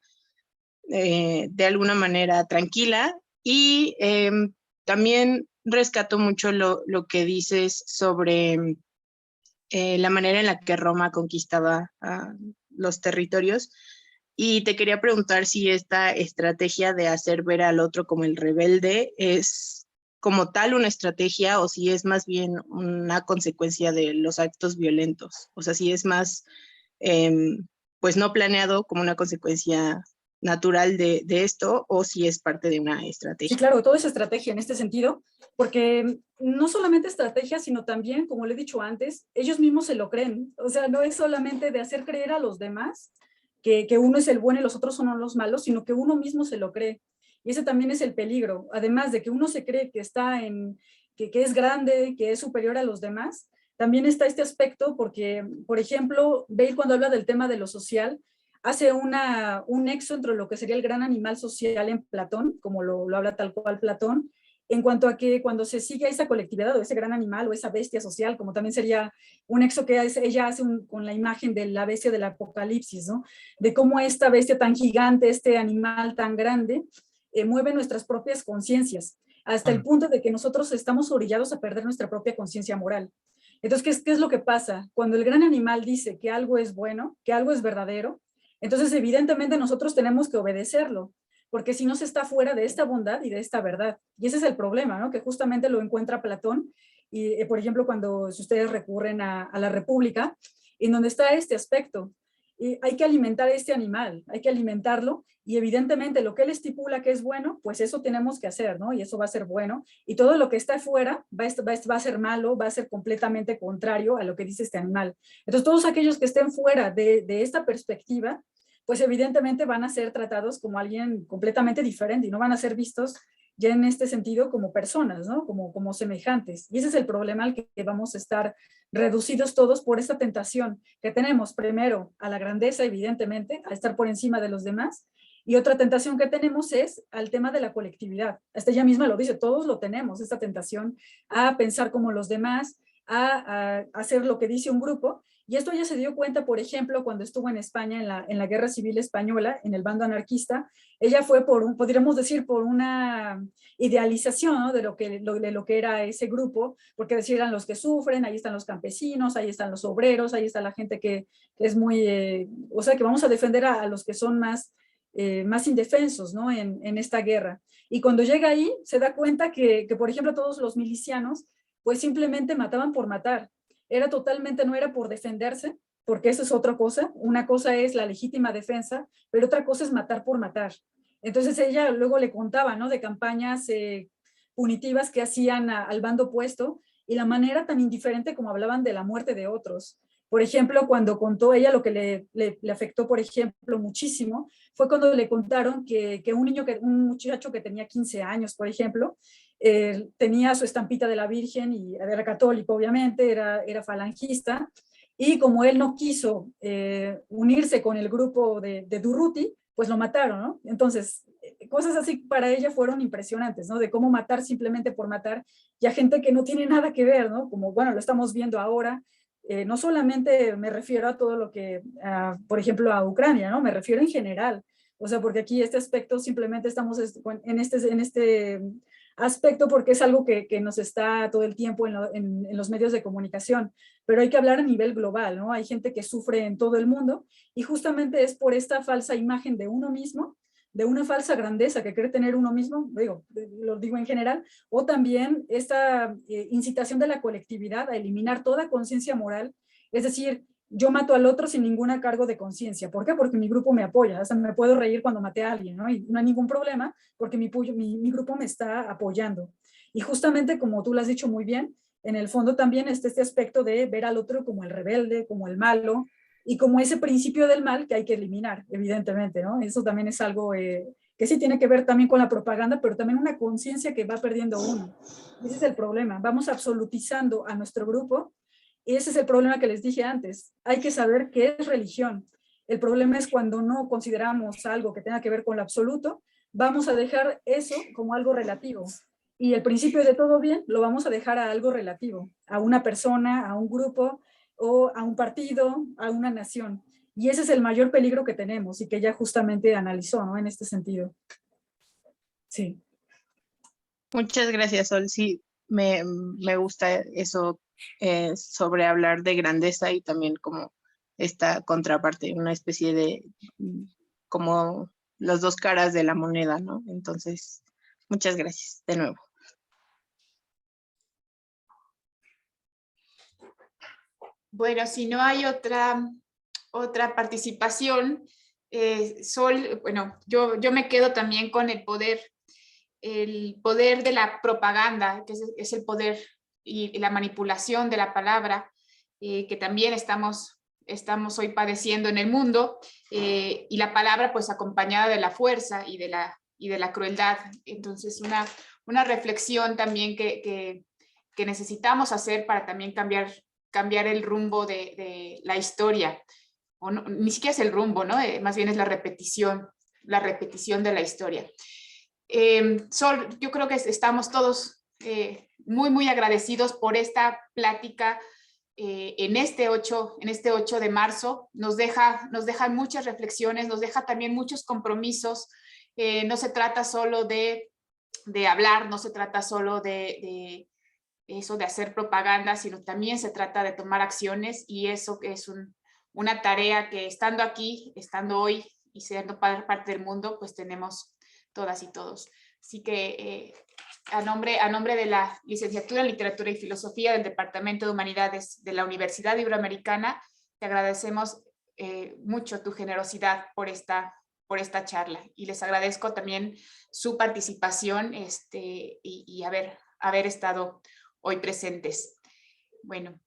de alguna manera tranquila. Y también rescato mucho lo que dices sobre la manera en la que Roma conquistaba los territorios. Y te quería preguntar si esta estrategia de hacer ver al otro como el rebelde es como tal una estrategia, o si es más bien una consecuencia de los actos violentos. O sea, si es más, pues no planeado, como una consecuencia natural de esto, o si es parte de una estrategia. Sí, claro, todo es estrategia en este sentido, porque no solamente estrategia, sino también, como le he dicho antes, ellos mismos se lo creen. O sea, no es solamente de hacer creer a los demás que uno es el bueno y los otros son los malos, sino que uno mismo se lo cree. Y ese también es el peligro. Además de que uno se cree que que es grande, que es superior a los demás, también está este aspecto porque, por ejemplo, Bale, cuando habla del tema de lo social, hace un nexo entre lo que sería el gran animal social en Platón, como lo habla tal cual Platón, en cuanto a que cuando se sigue a esa colectividad o ese gran animal o esa bestia social, como también sería un nexo que ella hace con la imagen de la bestia del Apocalipsis, ¿no? De cómo esta bestia tan gigante, este animal tan grande, mueve nuestras propias conciencias, hasta el punto de que nosotros estamos orillados a perder nuestra propia conciencia moral. Entonces, ¿qué es lo que pasa? Cuando el gran animal dice que algo es bueno, que algo es verdadero, entonces evidentemente nosotros tenemos que obedecerlo, porque si no se está fuera de esta bondad y de esta verdad. Y ese es el problema, ¿no? Que justamente lo encuentra Platón, y por ejemplo, cuando si ustedes recurren a la República, en donde está este aspecto. Y hay que alimentar a este animal, hay que alimentarlo, y evidentemente lo que él estipula que es bueno, pues eso tenemos que hacer, ¿no? Y eso va a ser bueno, y todo lo que está fuera va a ser malo, va a ser completamente contrario a lo que dice este animal. Entonces todos aquellos que estén fuera de esta perspectiva, pues evidentemente van a ser tratados como alguien completamente diferente y no van a ser vistos ya en este sentido como personas, ¿no? Como semejantes. Y ese es el problema al que vamos a estar reducidos todos por esta tentación que tenemos, primero a la grandeza, evidentemente, a estar por encima de los demás, y otra tentación que tenemos es al tema de la colectividad. Hasta ella misma lo dice, todos lo tenemos, esta tentación a pensar como los demás, a hacer lo que dice un grupo. Y esto ya se dio cuenta, por ejemplo, cuando estuvo en España en la Guerra Civil Española, en el bando anarquista. Ella fue podríamos decir, por una idealización, ¿no? de lo que era ese grupo, porque decían los que sufren, ahí están los campesinos, ahí están los obreros, ahí está la gente que es muy, o sea, que vamos a defender a los que son más indefensos, ¿no? en esta guerra. Y cuando llega ahí, se da cuenta que, por ejemplo, todos los milicianos, pues simplemente mataban por matar. No era por defenderse, porque eso es otra cosa. Una cosa es la legítima defensa, pero otra cosa es matar por matar. Entonces ella luego le contaba, ¿no? de campañas punitivas que hacían al bando opuesto, y la manera tan indiferente como hablaban de la muerte de otros. Por ejemplo, cuando contó ella lo que le afectó, por ejemplo, muchísimo, fue cuando le contaron que un muchacho que tenía 15 años, por ejemplo, tenía su estampita de la Virgen y era católico, obviamente, era falangista, y como él no quiso unirse con el grupo de Durruti, pues lo mataron, ¿no? Entonces, cosas así para ella fueron impresionantes, ¿no? De cómo matar simplemente por matar, y a gente que no tiene nada que ver, ¿no? Como, bueno, lo estamos viendo ahora. No solamente me refiero a todo lo que, por ejemplo, a Ucrania, ¿no? Me refiero en general. O sea, porque aquí este aspecto simplemente estamos en este aspecto porque es algo que nos está todo el tiempo en los medios de comunicación, pero hay que hablar a nivel global, ¿no? Hay gente que sufre en todo el mundo, y justamente es por esta falsa imagen de uno mismo, de una falsa grandeza que cree tener uno mismo, lo digo en general, o también esta incitación de la colectividad a eliminar toda conciencia moral, es decir, yo mato al otro sin ningún cargo de conciencia. ¿Por qué? Porque mi grupo me apoya. O sea, me puedo reír cuando maté a alguien, ¿no? Y no hay ningún problema porque mi grupo me está apoyando. Y justamente, como tú lo has dicho muy bien, en el fondo también está este aspecto de ver al otro como el rebelde, como el malo, y como ese principio del mal que hay que eliminar, evidentemente, ¿no? Eso también es algo que sí tiene que ver también con la propaganda, pero también una conciencia que va perdiendo uno. Ese es el problema. Vamos absolutizando a nuestro grupo. Y ese es el problema que les dije antes. Hay que saber qué es religión. El problema es cuando no consideramos algo que tenga que ver con lo absoluto, vamos a dejar eso como algo relativo. Y el principio de todo bien lo vamos a dejar a algo relativo, a una persona, a un grupo, o a un partido, a una nación. Y ese es el mayor peligro que tenemos y que ella justamente analizó, ¿no? En este sentido. Sí. Muchas gracias, Sol. Sí, me gusta eso sobre hablar de grandeza y también como esta contraparte, una especie de como las dos caras de la moneda, ¿no? Entonces, muchas gracias de nuevo. Bueno, si no hay otra participación, Sol, bueno, yo me quedo también con el poder de la propaganda, que es el poder y la manipulación de la palabra, que también estamos hoy padeciendo en el mundo, y la palabra pues acompañada de la fuerza y de la crueldad. Entonces una reflexión también que necesitamos hacer para también cambiar el rumbo de la historia, o ni siquiera es el rumbo, ¿no? Más bien es la repetición de la historia. Sol, yo creo que estamos todos muy agradecidos por esta plática en este 8 de marzo. Nos dejan muchas reflexiones, nos deja también muchos compromisos. No se trata solo de hablar, no se trata solo de eso de hacer propaganda, sino también se trata de tomar acciones, y eso es una tarea que estando aquí, estando hoy y siendo parte del mundo, pues tenemos todas y todos. Así que a nombre de la Licenciatura en Literatura y Filosofía del Departamento de Humanidades de la Universidad Iberoamericana, te agradecemos mucho tu generosidad por esta charla, y les agradezco también su participación y haber estado hoy presentes. Bueno.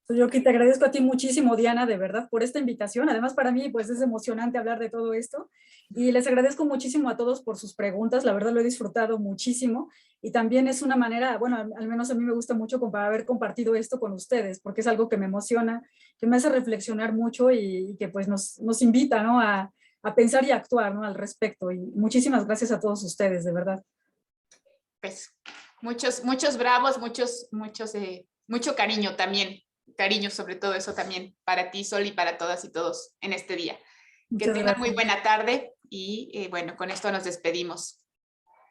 Yo que te agradezco a ti muchísimo, Diana, de verdad, por esta invitación. Además, para mí, pues es emocionante hablar de todo esto. Y les agradezco muchísimo a todos por sus preguntas. La verdad, lo he disfrutado muchísimo. Y también es una manera, bueno, al menos a mí me gusta mucho haber compartido esto con ustedes, porque es algo que me emociona, que me hace reflexionar mucho y que pues nos invita, ¿no? a pensar y actuar, ¿no? al respecto. Y muchísimas gracias a todos ustedes, de verdad. Pues muchos bravos, mucho cariño también. Cariño sobre todo eso también para ti, Sol, y para todas y todos en este día. Que tengan muy buena tarde y bueno, con esto nos despedimos.